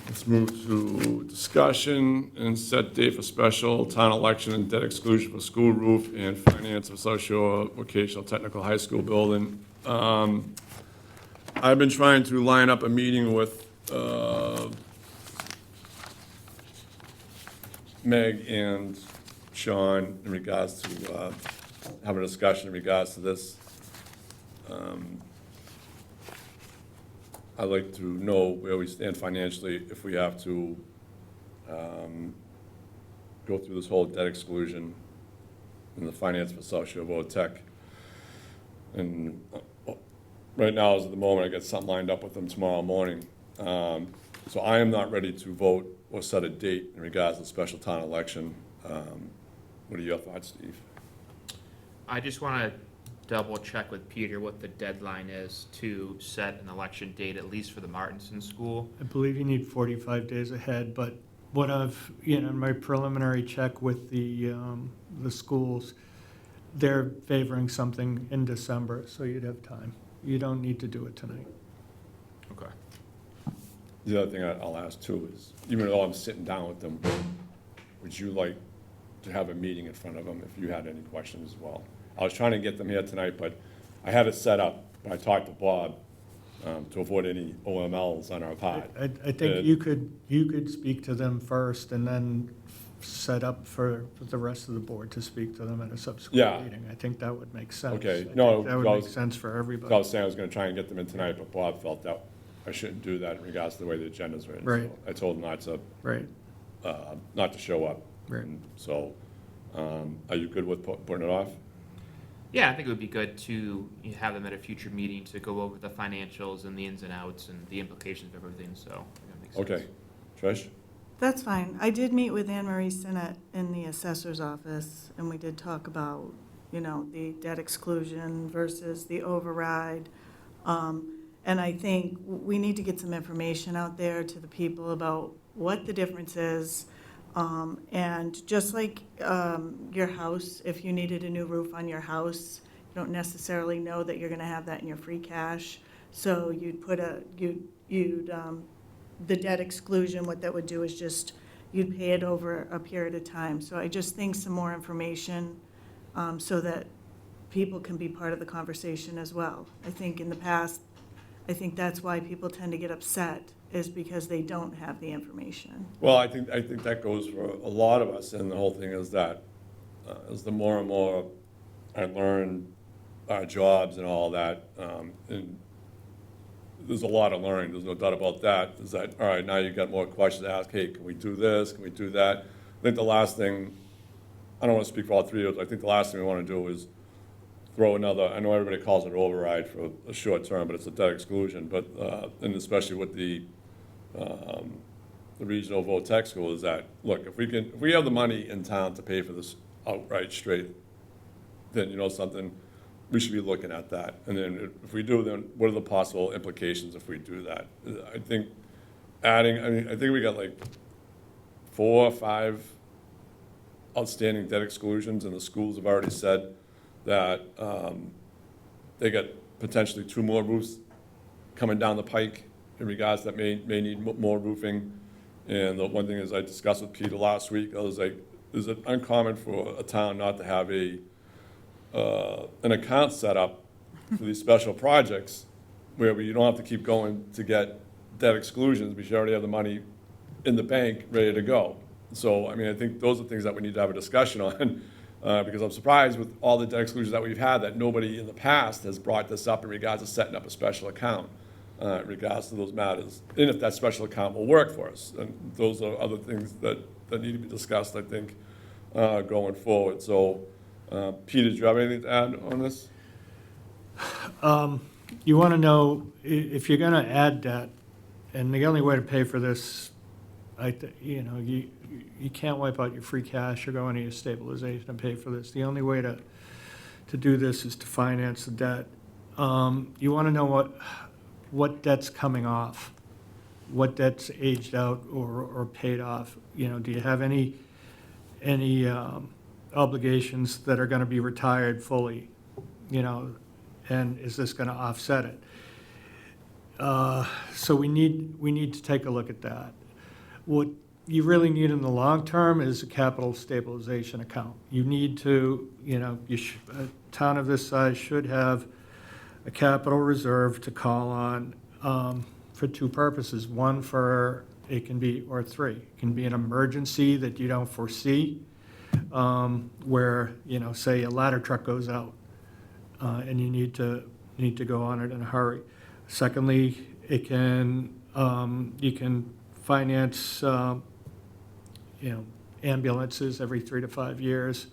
let's move to discussion and set date for special town election and debt exclusion for school roof and finance of socio-vocational technical high school building. I've been trying to line up a meeting with Meg and Sean in regards to have a discussion in regards to this. I'd like to know where we stand financially, if we have to go through this whole debt exclusion and the finance for socio-voc tech. And right now, as of the moment, I got something lined up with them tomorrow morning. So I am not ready to vote or set a date in regards to the special town election. What are your thoughts, Steve? I just want to double check with Peter what the deadline is to set an election date, at least for the Martinson School. I believe you need 45 days ahead, but what I've, in my preliminary check with the schools, they're favoring something in December, so you'd have time. You don't need to do it tonight. Okay. The other thing I'll ask too is, even though I'm sitting down with them, would you like to have a meeting in front of them if you had any questions as well? I was trying to get them here tonight, but I had it set up, but I talked to Bob to avoid any OMLs on our part. I think you could speak to them first and then set up for the rest of the board to speak to them at a subsequent Yeah. meeting. I think that would make sense. Okay. I think No, that would I make was- sense for I everybody. was saying I was gonna try and get them in tonight, but Bob felt that I shouldn't do that in regards to the way the agenda's written. Right. So I told him Right, not to show up. Right. And so, are you good with putting it off? Yeah, I think it would be good to have them at a future meeting to go over the financials and the ins and outs and the implications of everything, so I think that makes sense. Okay. Trish? That's fine. I did meet with Anne Marie Sinnott in the assessor's office, and we did talk about, the debt exclusion versus the override. And I think we need to get some information out there to the people about what the difference is. And just like your house, if you needed a new roof on your house, you don't necessarily know that you're gonna have that in your free cash. So you'd put the debt exclusion, what that would do is just, you'd pay it over a period of time. So I just think some more information so that people can be part of the conversation as well. I think in the past, I think that's why people tend to get upset, is because they don't have the information. Well, I think that goes for a lot of us, and the whole thing is that, as the more and more I learn our jobs and all that, and there's a lot of learning, there's no doubt about that, is that, all right, now you've got more questions to ask, hey, can we do this, can we do that? I think the last thing, I don't want to speak for all three of us, I think the last thing we want to do is throw another, I know everybody calls it override for a short term, but it's a debt exclusion, but, and especially with the the regional VOTEC school is that, look, if we have the money in town to pay for this outright straight, then you know something, we should be looking at that. And then if we do, then what are the possible implications if we do that? I think I think we got like 4 or 5 outstanding debt exclusions, and the schools have already said that they got potentially 2 more roofs coming down the pike in regards that may need more roofing. And the one thing is I discussed with Peter last week, I was like, is it uncommon for a town not to have an account set up for these special projects where you don't have to keep going to get debt exclusions because you already have the money in the bank ready to go. So, I mean, I think those are things that we need to have a discussion on because I'm surprised with all the debt exclusions that we've had that nobody in the past has brought this up in regards to setting up a special account in regards to those matters, and if that special account will work for us. And those are other things that need to be discussed, I think, going forward. So, Peter, do you have anything to add on this? You want to know if you're going to add debt, and the only way to pay for this, you can't wipe out your free cash or go into your stabilization and pay for this. The only way to do this is to finance the debt. You want to know what debt's coming off, what debt's aged out or paid off. You know, do you have any obligations that are going to be retired fully? You know, and is this going to offset it? So we need to take a look at that. What you really need in the long term is a capital stabilization account. You need to, a town of this size should have a capital reserve to call on for 2 purposes. One, or 3. It can be an emergency that you don't foresee, where, say a ladder truck goes out and you need to go on it in a hurry. Secondly, you can finance, ambulances every 3 to 5 years.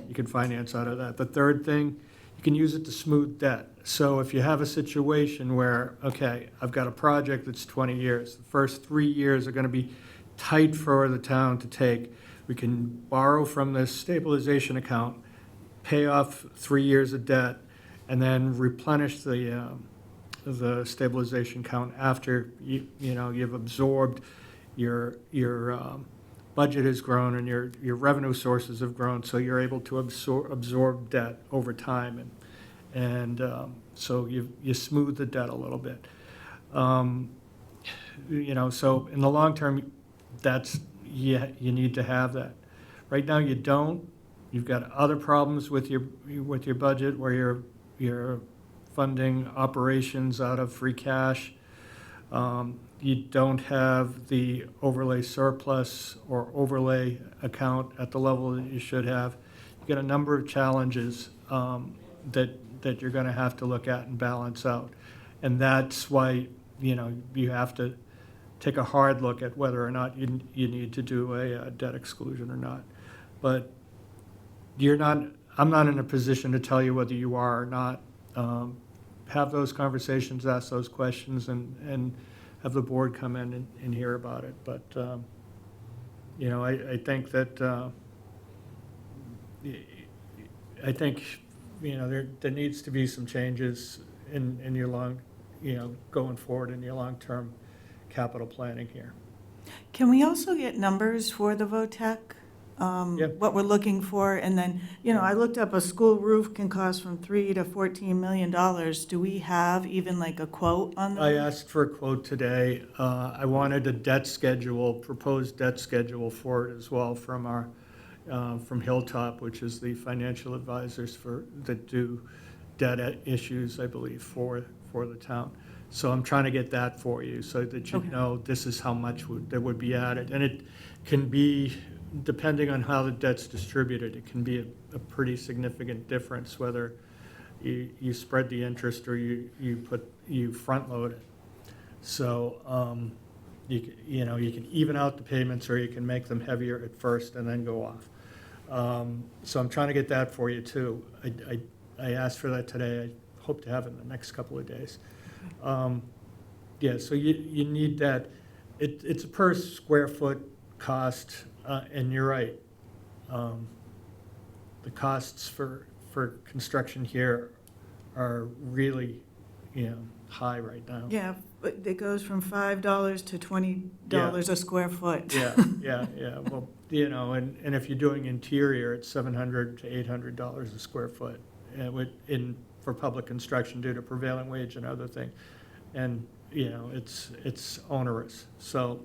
You can finance out of that. The third thing, you can use it to smooth debt. So if you have a situation where, okay, I've got a project that's 20 years, the first 3 years are going to be tight for the town to take, we can borrow from this stabilization account, pay off 3 years of debt, and then replenish the stabilization account after you've absorbed your budget has grown and your revenue sources have grown, so you're able to absorb debt over time, and so you smooth the debt a little bit. So in the long term, you need to have that. Right now, you don't. You've got other problems with your budget where you're funding operations out of free cash. You don't have the overlay surplus or overlay account at the level that you should have. You've got a number of challenges that you're going to have to look at and balance out. And that's why, you have to take a hard look at whether or not you need to do a debt exclusion or not. But I'm not in a position to tell you whether you are or not. Have those conversations, ask those questions, and have the board come in and hear about it. But, I think that, there needs to be some changes in your going forward in your long-term capital planning here. Can we also get numbers for the VOTEC? What we're looking for, and then, I looked up a school roof can cost from $3 to $14 million. Do we have even like a quote on that? I asked for a quote today. I wanted a proposed debt schedule for it as well from Hilltop, which is the financial advisors that do debt issues, I believe, for the town. So I'm trying to get that for you so that you know this is how much that would be added. And it can be, depending on how the debt's distributed, it can be a pretty significant difference whether you spread the interest or you front load it. So you can even out the payments, or you can make them heavier at first and then go off. So I'm trying to get that for you too. I asked for that today. I hope to have it in the next couple of days. So you need that. it's a per square foot cost, and you're right. The costs for construction here are really, high right now. Yeah, but it goes from $5 to $20 a square foot. Yeah, well, and if you're doing interior, it's $700 to $800 a square foot, for public construction due to prevailing wage and other things. And, it's onerous, so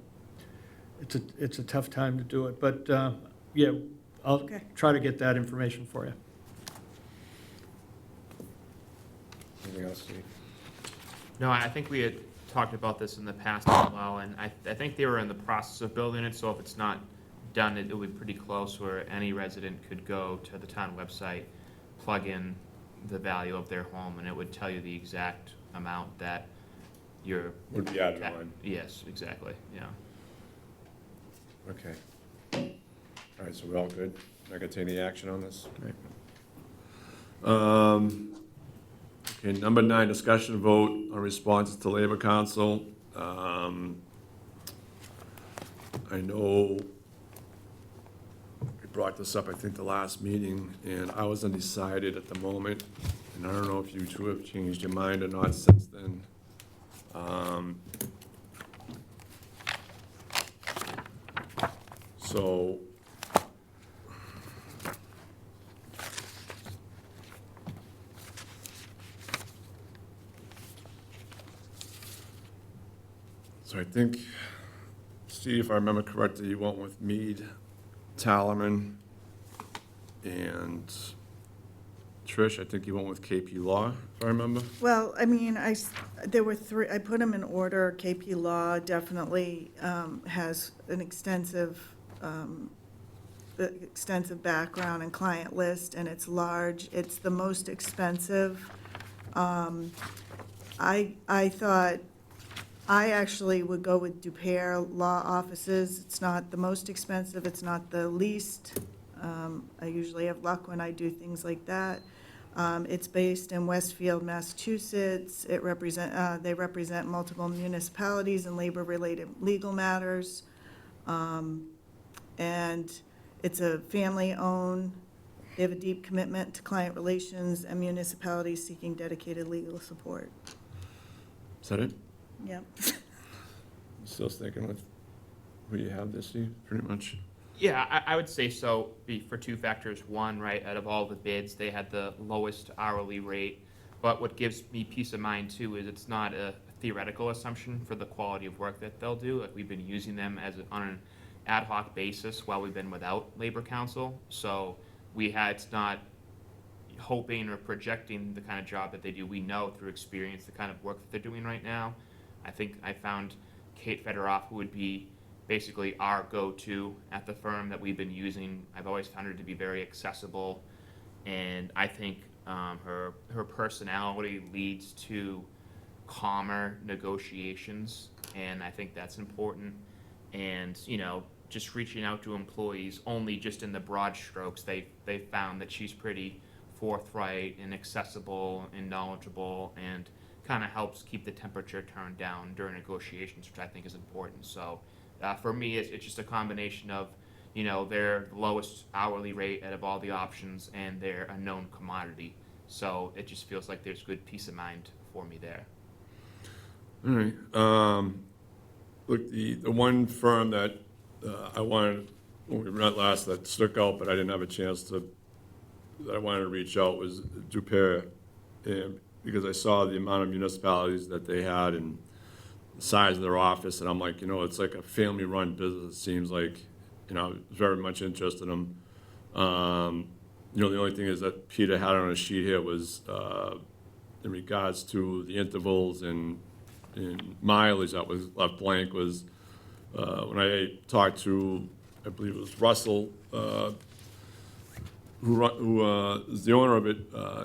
it's a tough time to do it, but, yeah, I'll Okay. try to get that information for you. Anything else, Steve? No, I think we had talked about this in the past as well, and I think they were in the process of building it, so if it's not done, it will be pretty close where any resident could go to the town website, plug in the value of their home, and it would tell you the exact amount that you're. Would be added on. Yes, exactly, yeah. Okay. All right, so we're all good? Not gonna take any action on this? Okay, number 9, discussion vote on responses to Labor Council. I know we brought this up, I think, the last meeting, and I was undecided at the moment, and I don't know if you two have changed your mind or not since then. So, I think, Steve, if I remember correctly, you went with Mead, Tallerman, and Trish, I think you went with KP Law, if I remember. Well, I mean, there were 3, I put them in order. KP Law definitely has an extensive background and client list, and it's large. It's the most expensive. I thought, I actually would go with Dupere Law Offices. It's not the most expensive, it's not the least. I usually have luck when I do things like that. It's based in Westfield, Massachusetts. They represent multiple municipalities and labor-related legal matters. And it's a family-owned. They have a deep commitment to client relations and municipalities seeking dedicated legal support. Is that it? Yep. Still sticking with who you have this, Steve, pretty much? Yeah, I would say so, for 2 factors. One, right, out of all the bids, they had the lowest hourly rate. But what gives me peace of mind too is it's not a theoretical assumption for the quality of work that they'll do. Like, we've been using them on an ad hoc basis while we've been without Labor Council. So it's not hoping or projecting the kind of job that they do. We know through experience the kind of work that they're doing right now. I think I found Kate Federoff, who would be basically our go-to at the firm that we've been using. I've always found her to be very accessible, and I think her personality leads to calmer negotiations, and I think that's important. And just reaching out to employees, only just in the broad strokes, they found that she's pretty forthright and accessible and knowledgeable, and kind of helps keep the temperature turned down during negotiations, which I think is important. So for me, it's just a combination of, their lowest hourly rate out of all the options, and they're a known commodity. So it just feels like there's good peace of mind for me there. All right. Look, the one firm that I wanted, when we met last, that stuck out, but I didn't have a chance that I wanted to reach out, was Dupere. And because I saw the amount of municipalities that they had and the size of their office, and I'm like, it's like a family-run business, it seems like. I was very much interested in them. The only thing is that Peter had on a sheet here was in regards to the intervals and mileage that was left blank was when I talked to, I believe it was Russell, who is the owner of it.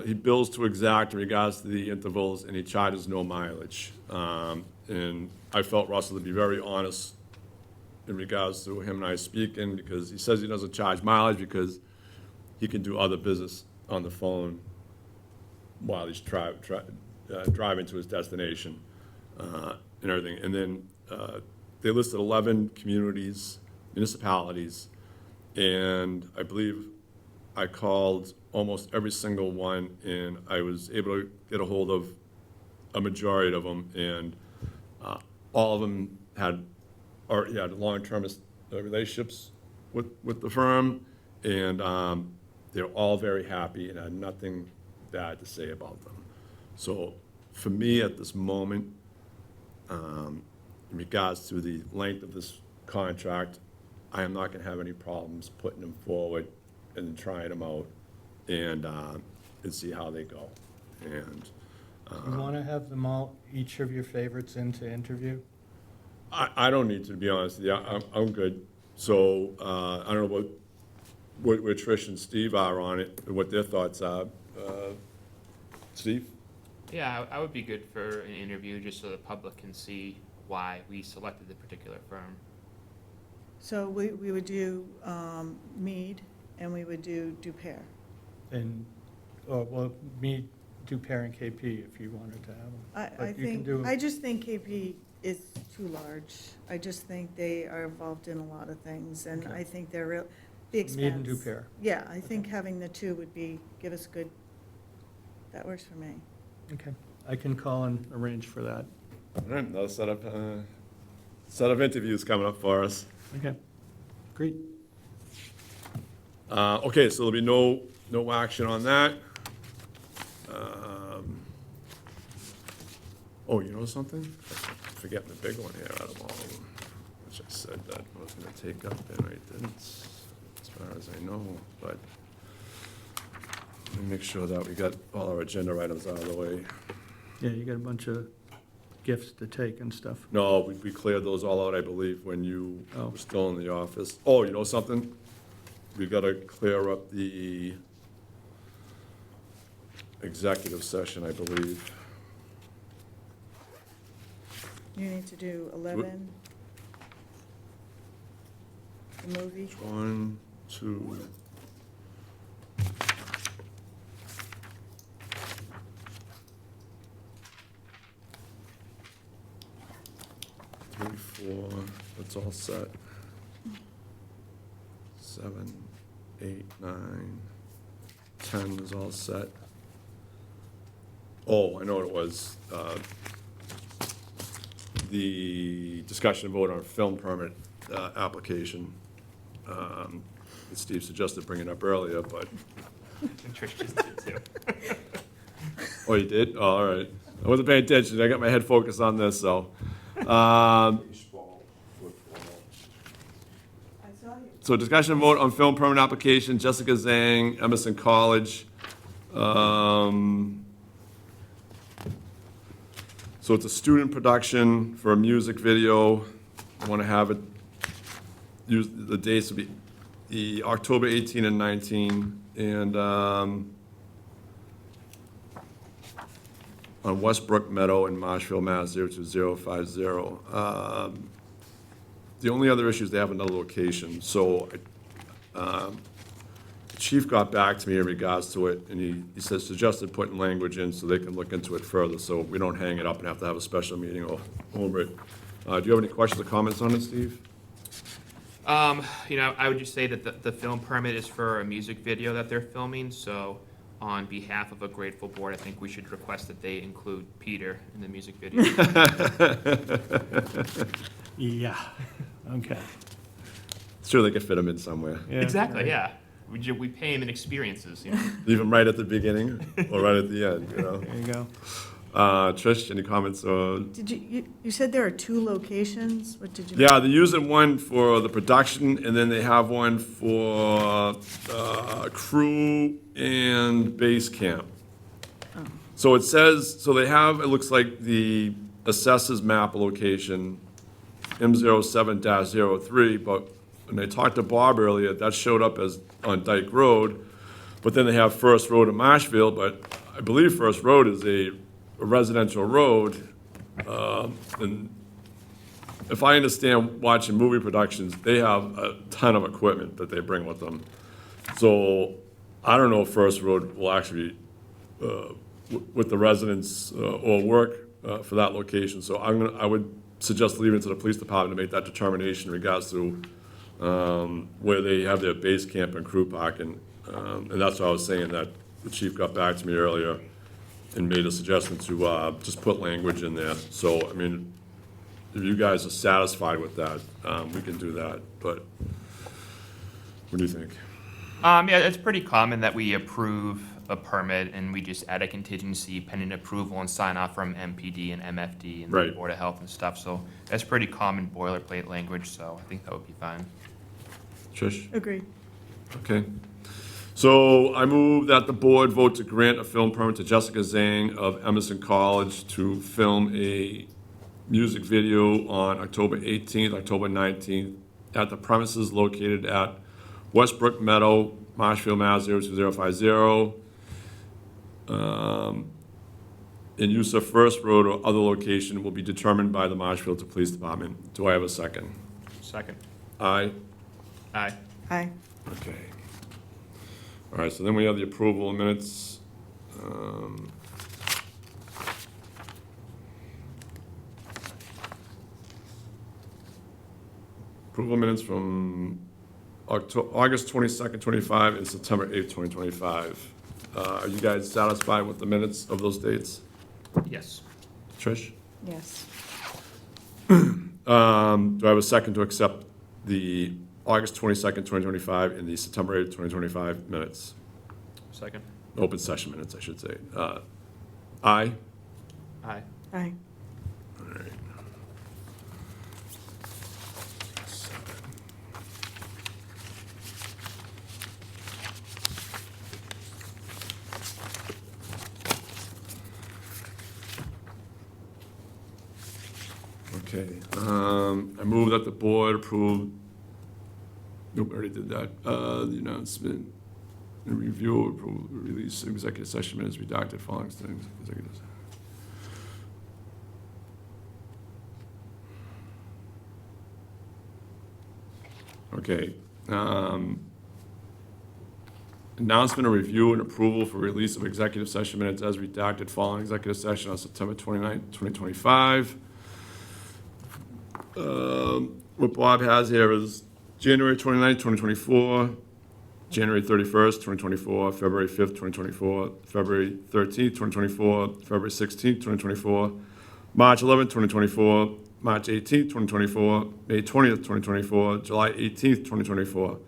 He bills to exact in regards to the intervals, and he charges no mileage. And I felt Russell to be very honest in regards to him and I speaking, because he says he doesn't charge mileage because he can do other business on the phone while he's driving to his destination and everything. And then they listed 11 communities, municipalities, and I believe I called almost every single one, and I was able to get a hold of a majority of them, and all of them had long-term relationships with the firm, and they're all very happy and had nothing bad to say about them. So for me, at this moment, in regards to the length of this contract, I am not gonna have any problems putting them forward and trying them out and see how they go. And You want to have them all, each of your favorites in to interview? I don't need to be honest with you. I'm good. So I don't know where Trish and Steve are on it, and what their thoughts are. Steve? Yeah, I would be good for an interview, just so the public can see why we selected the particular firm. So we would do Mead, and we would do Dupere. And, well, me, Dupere and KP if you wanted to have them. I But you can think, do- I just think KP is too large. I just think they are involved in a lot of things, and Okay. I think they're real, the expense. Mead and Dupere. Yeah, I think having the two would give us good, that works for me. Okay, I can call and arrange for that. All right, another set of interviews coming up for us. Okay, great. Okay, so there'll be no action on that. Oh, you know something? I'm forgetting the big one here out of all of them, which I said that I was gonna take up, and I didn't, as far as I know, but let me make sure that we got all our agenda items out of the way. Yeah, you got a bunch of gifts to take and stuff. No, we cleared those all out, I believe, when you Oh. were still in the office. Oh, you know something? We gotta clear up the executive session, I believe. You need to do 11. The movie. 1, 2. Three, 4, that's all set. 7, 8, 9, 10 is all set. Oh, I know what it was. The discussion and vote on film permit application. Steve suggested bringing it up earlier, but, And Trish just did too. oh, you did? Oh, all right. I wasn't paying attention. I got my head focused on this, so. So discussion and vote on film permit application, Jessica Zhang, Emerson College. So it's a student production for a music video. I want to have it, use, the dates will be the October 18 and 19, and on Westbrook Meadow in Marshfield, Mass. 02050. The only other issue is they have another location, so the chief got back to me in regards to it, and he said suggested putting language in so they can look into it further, so we don't hang it up and have to have a special meeting over it. Do you have any questions or comments on it, Steve? You know, I would just say that the film permit is for a music video that they're filming, so on behalf of a grateful board, I think we should request that they include Peter in the music video. Yeah, okay. Sure, they could fit them in somewhere. Yeah, Exactly, right. yeah. We pay him in experiences, you know. Leave them right at the beginning or right at the end, you know? There you go. Trish, any comments? Did you said there are two locations? What did you? Yeah, they're using one for the production, and then they have one for crew and base camp. So it says, so they have, it looks like the assessors map location, M07-03, but when they talked to Bob earlier, that showed up as on Dyke Road, but then they have First Road in Marshfield, but I believe First Road is a residential road, and if I understand watching movie productions, they have a ton of equipment that they bring with them. So I don't know if First Road will actually with the residents or work for that location. So I would suggest leaving it to the police department to make that determination in regards to where they have their base camp and crew parking. And that's what I was saying, that the chief got back to me earlier and made a suggestion to just put language in there. So, I mean, if you guys are satisfied with that, we can do that, but what do you think? Yeah, it's pretty common that we approve a permit and we just add a contingency pending approval and sign off from MPD and MFD and the Right. Board of Health and stuff. So that's pretty common boilerplate language, so I think that would be fine. Trish? Agreed. Okay. So I move that the board vote to grant a film permit to Jessica Zhang of Emerson College to film a music video on October 18th, October 19th at the premises located at Westbrook Meadow, Marshfield, Mass. 02050. In use of First Road or other location will be determined by the Marshfield Police Department. Do I have a second? Second. Aye? Aye. Aye. Okay. All right, so then we have the approval of minutes. Approval of minutes from August 22nd, 25, and September 8th, 2025. Are you guys satisfied with the minutes of those dates? Yes. Trish? Yes. Do I have a second to accept the August 22nd, 2025, and the September 8th, 2025 minutes? Second. Open session minutes, I should say. Aye? Aye. Aye. All right. Okay, I move that the board approve, nope, I already did that, the announcement, and review, approve, release executive session minutes redacted following things, executives. Okay, announcement of review and approval for release of executive session minutes as redacted following executive session on September 29th, 2025. What Bob has here is January 29th, 2024, January 31st, 2024, February 5th, 2024, February 13th, 2024, February 16th, 2024, March 11th, 2024, March 18th, 2024, May 20th, 2024, July 18th, 2024,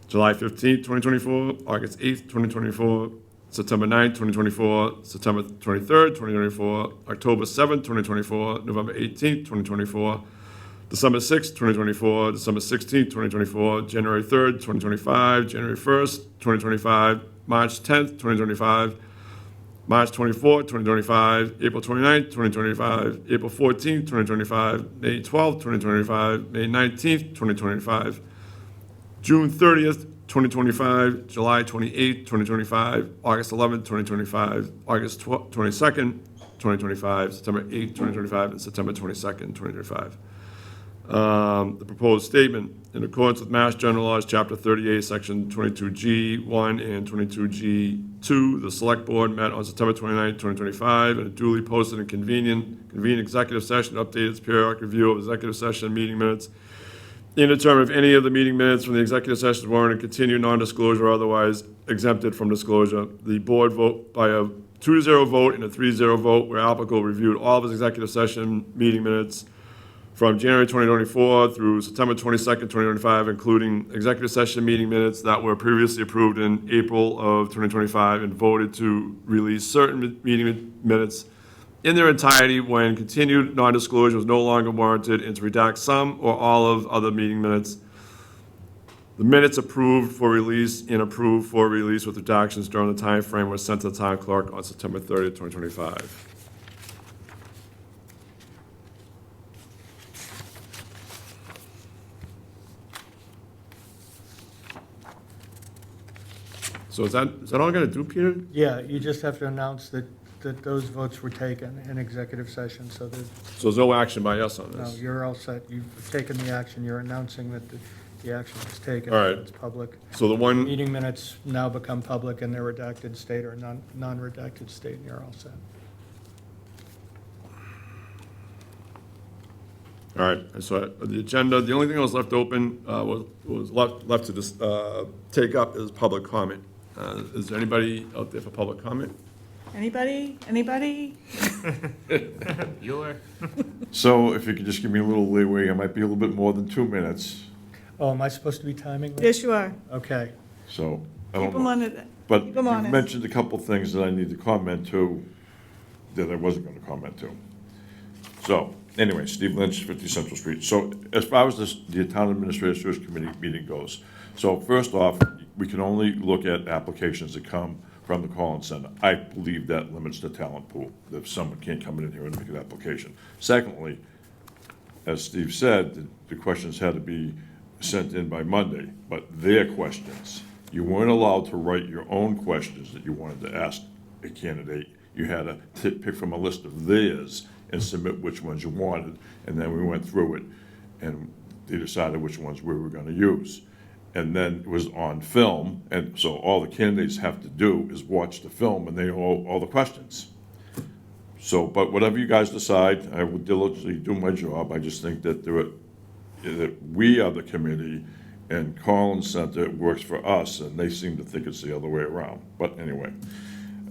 July 15th, 2024, August 8th, 2024, September 9th, 2024, September 23rd, 2024, October 7th, 2024, November 18th, 2024, December 6th, 2024, December 16th, 2024, January 3rd, 2025, January 1st, 2025, March 10th, 2025, March 24th, 2025, April 29th, 2025, April 14th, 2025, May 12th, 2025, May 19th, 2025, June 30th, 2025, July 28th, 2025, August 11th, 2025, August 22nd, 2025, September 8th, 2025, and September 22nd, 2025. The proposed statement, in accordance with Mass General Laws, Chapter 38, Section 22G1 and 22G2, the Select Board met on September 29, 2025, and duly posted and convened executive session, updated its periodic review of executive session meeting minutes, and determined if any of the meeting minutes from the executive sessions warranted continued non-disclosure or otherwise exempted from disclosure. The board vote by a 2-0 vote and a 3-0 vote, where applicable, reviewed all of its executive session meeting minutes from January 2024 through September 22nd, 2025, including executive session meeting minutes that were previously approved in April of 2025, and voted to release certain meeting minutes in their entirety when continued non-disclosure was no longer warranted, and to redact some or all of other meeting minutes. The minutes approved for release and approved for release with redactions during the time frame were sent to the town clerk on September 30th, 2025. So is that all gonna do, Peter? Yeah, you just have to announce that those votes were taken in executive session, so that, So there's no action by us on no, this? you're all set. You've taken the action, you're announcing that the action was taken. All right. It's public. So the one, Meeting minutes now become public in their redacted state or non-redacted state, and you're all set. All right, so the agenda, the only thing that was left open, was left to just, take up is public comment. Is there anybody out there for public comment? Anybody? Anybody? Bueller. So if you could just give me a little leeway, I might be a little bit more than 2 minutes, Oh, am I supposed to be timing this? Yes, you are. Okay. so I Keep don't them know. on it. But keep you 'em honest. mentioned a couple things that I need to comment to, that I wasn't gonna comment to. So, anyway, Steve Lynch, 50 Central Street. So as far as the Town Administrative Search Committee meeting goes, so first off, we can only look at applications that come from the Collins Center. I believe that limits the talent pool, if someone can't come in here and make an application. Secondly, as Steve said, the questions had to be sent in by Monday, but their questions. You weren't allowed to write your own questions that you wanted to ask a candidate. You had to pick from a list of theirs and submit which ones you wanted, and then we went through it, and they decided which ones we were gonna use. And then it was on film, and so all the candidates have to do is watch the film, and they know all the questions. So, but whatever you guys decide, I will diligently do my job. I just think that that we are the committee and Collins Center works for us, and they seem to think it's the other way around. But anyway,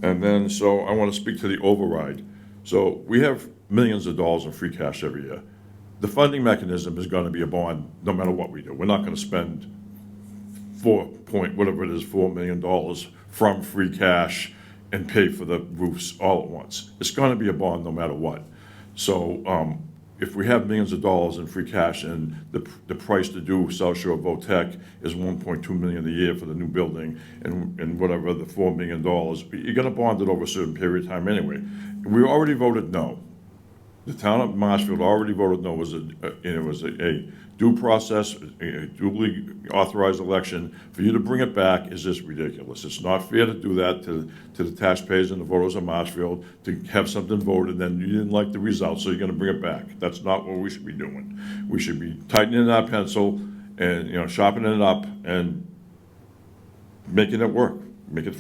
and then, so I want to speak to the override. So we have millions of dollars in free cash every year. The funding mechanism is going to be a bond no matter what we do. We're not going to spend $4 million from free cash and pay for the roofs all at once. It's going to be a bond no matter what. So if we have millions of dollars in free cash and the price to do South Shore Votech is $1.2 million a year for the new building and whatever the $4 million, you're going to bond it over a certain period of time anyway. We already voted no. The town of Marshfield already voted no. It was a due process, a duly authorized election. For you to bring it back is just ridiculous. It's not fair to do that to the taxpayers and the voters of Marshfield, to have something voted, then you didn't like the result, so you're gonna bring it back. That's not what we should be doing. We should be tightening our pencil and, sharpening it up and making it work. Make it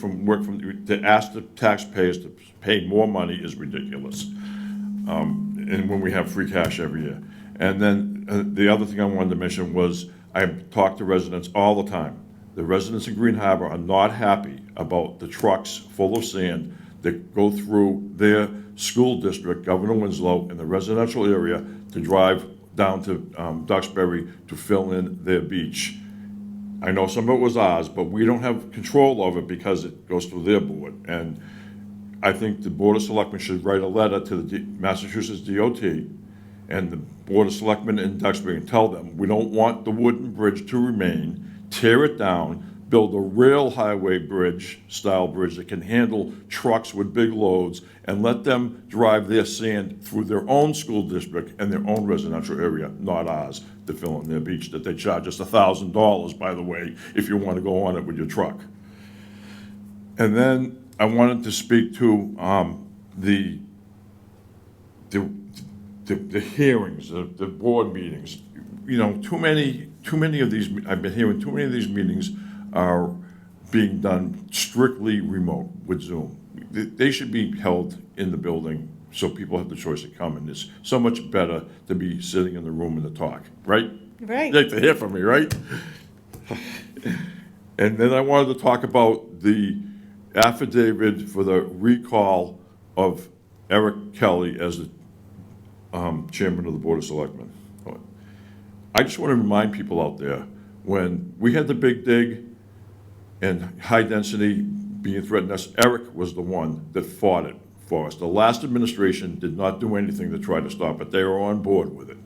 to ask the taxpayers to pay more money is ridiculous. And when we have free cash every year. And then the other thing I wanted to mention was I talk to residents all the time. The residents in Green Harbor are not happy about the trucks full of sand that go through their school district, Governor Winslow, in the residential area to drive down to Duxbury to fill in their beach. I know some of it was ours, but we don't have control over it because it goes through their board. And I think the Board of Selectmen should write a letter to the Massachusetts DOT and the Board of Selectmen in Duxbury and tell them, we don't want the wooden bridge to remain, tear it down, build a rail highway bridge, style bridge that can handle trucks with big loads, and let them drive their sand through their own school district and their own residential area, not ours, to fill in their beach, that they charge us $1,000, by the way, if you want to go on it with your truck. And then I wanted to speak to the hearings, the board meetings. Too many of these, I've been hearing too many of these meetings are being done strictly remote with Zoom. They should be held in the building so people have the choice to come, and it's so much better to be sitting in the room and to talk, right? Right. You like to hear from me, right? And then I wanted to talk about the affidavit for the recall of Eric Kelly as the chairman of the Board of Selectmen. I just want to remind people out there, when we had the big dig and high density being threatened us, Eric was the one that fought it for us. The last administration did not do anything to try to stop it. They were on board with it.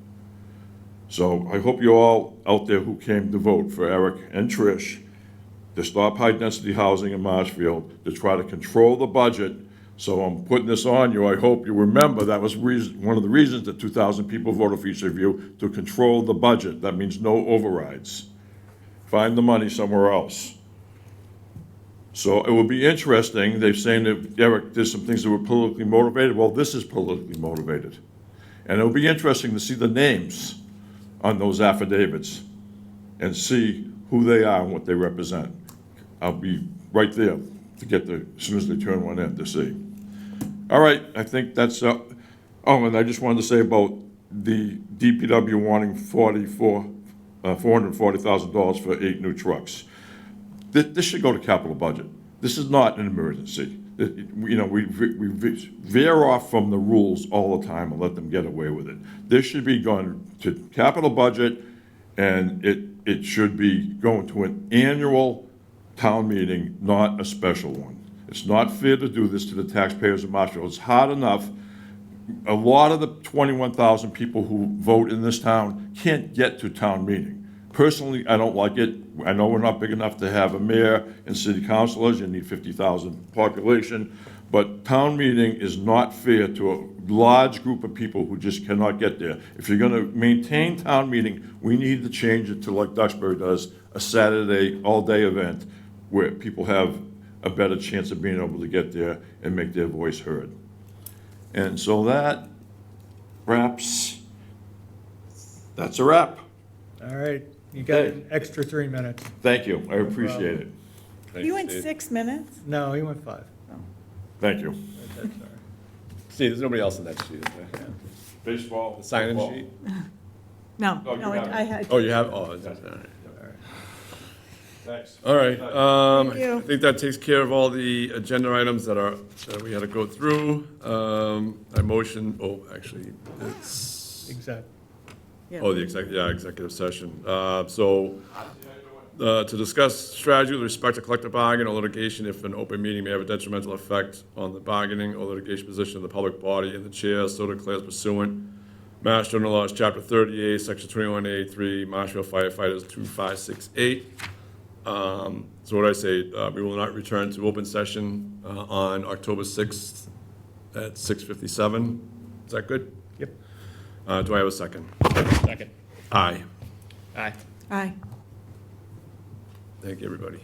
So I hope you all out there who came to vote for Eric and Trish to stop high-density housing in Marshfield, to try to control the budget. So I'm putting this on you. I hope you remember that was one of the reasons that 2,000 people voted for each of you, to control the budget. That means no overrides. Find the money somewhere else. So it will be interesting. They're saying that Eric did some things that were politically motivated. Well, this is politically motivated. And it'll be interesting to see the names on those affidavits and see who they are and what they represent. I'll be right there to get as soon as they turn one in to see. All right, I think that's, oh, and I just wanted to say about the DPW wanting $440,000 for 8 new trucks. This should go to capital budget. This is not an emergency. You know, we veer off from the rules all the time and let them get away with it. This should be going to capital budget, and it should be going to an annual town meeting, not a special one. It's not fair to do this to the taxpayers of Marshfield. It's hard enough. A lot of the 21,000 people who vote in this town can't get to town meeting. Personally, I don't like it. I know we're not big enough to have a mayor and city councilors. You need 50,000 population. But town meeting is not fair to a large group of people who just cannot get there. If you're gonna maintain town meeting, we need to change it to like Duxbury does, a Saturday, all-day event where people have a better chance of being able to get there and make their voice heard. And so that's a wrap. All right, you got an extra 3 minutes. Thank you, I appreciate it. Thanks, You went Steve. 6 minutes? No, he went 5. Thank you. That's all right. Steve, there's nobody else in that sheet, is there? Baseball. The sign-in football. sheet? No, No, you no, have it. I had. Oh, you have, oh, it's- all right. Thanks. All right, Thank you. I think that takes care of all the agenda items that we had to go through. I motion, actually, it's, Exactly. executive session. To discuss strategy with respect to collective bargaining or litigation if an open meeting may have a detrimental effect on the bargaining or litigation position of the public body, and the chair so declares pursuant Mass General Laws, Chapter 38, Section 21A3, Marshfield Firefighters 2568. So what I say, we will not return to open session on October 6th at 6:57. Is that good? Yep. Do I have a second? Second. Aye. Aye. Aye. Thank you, everybody.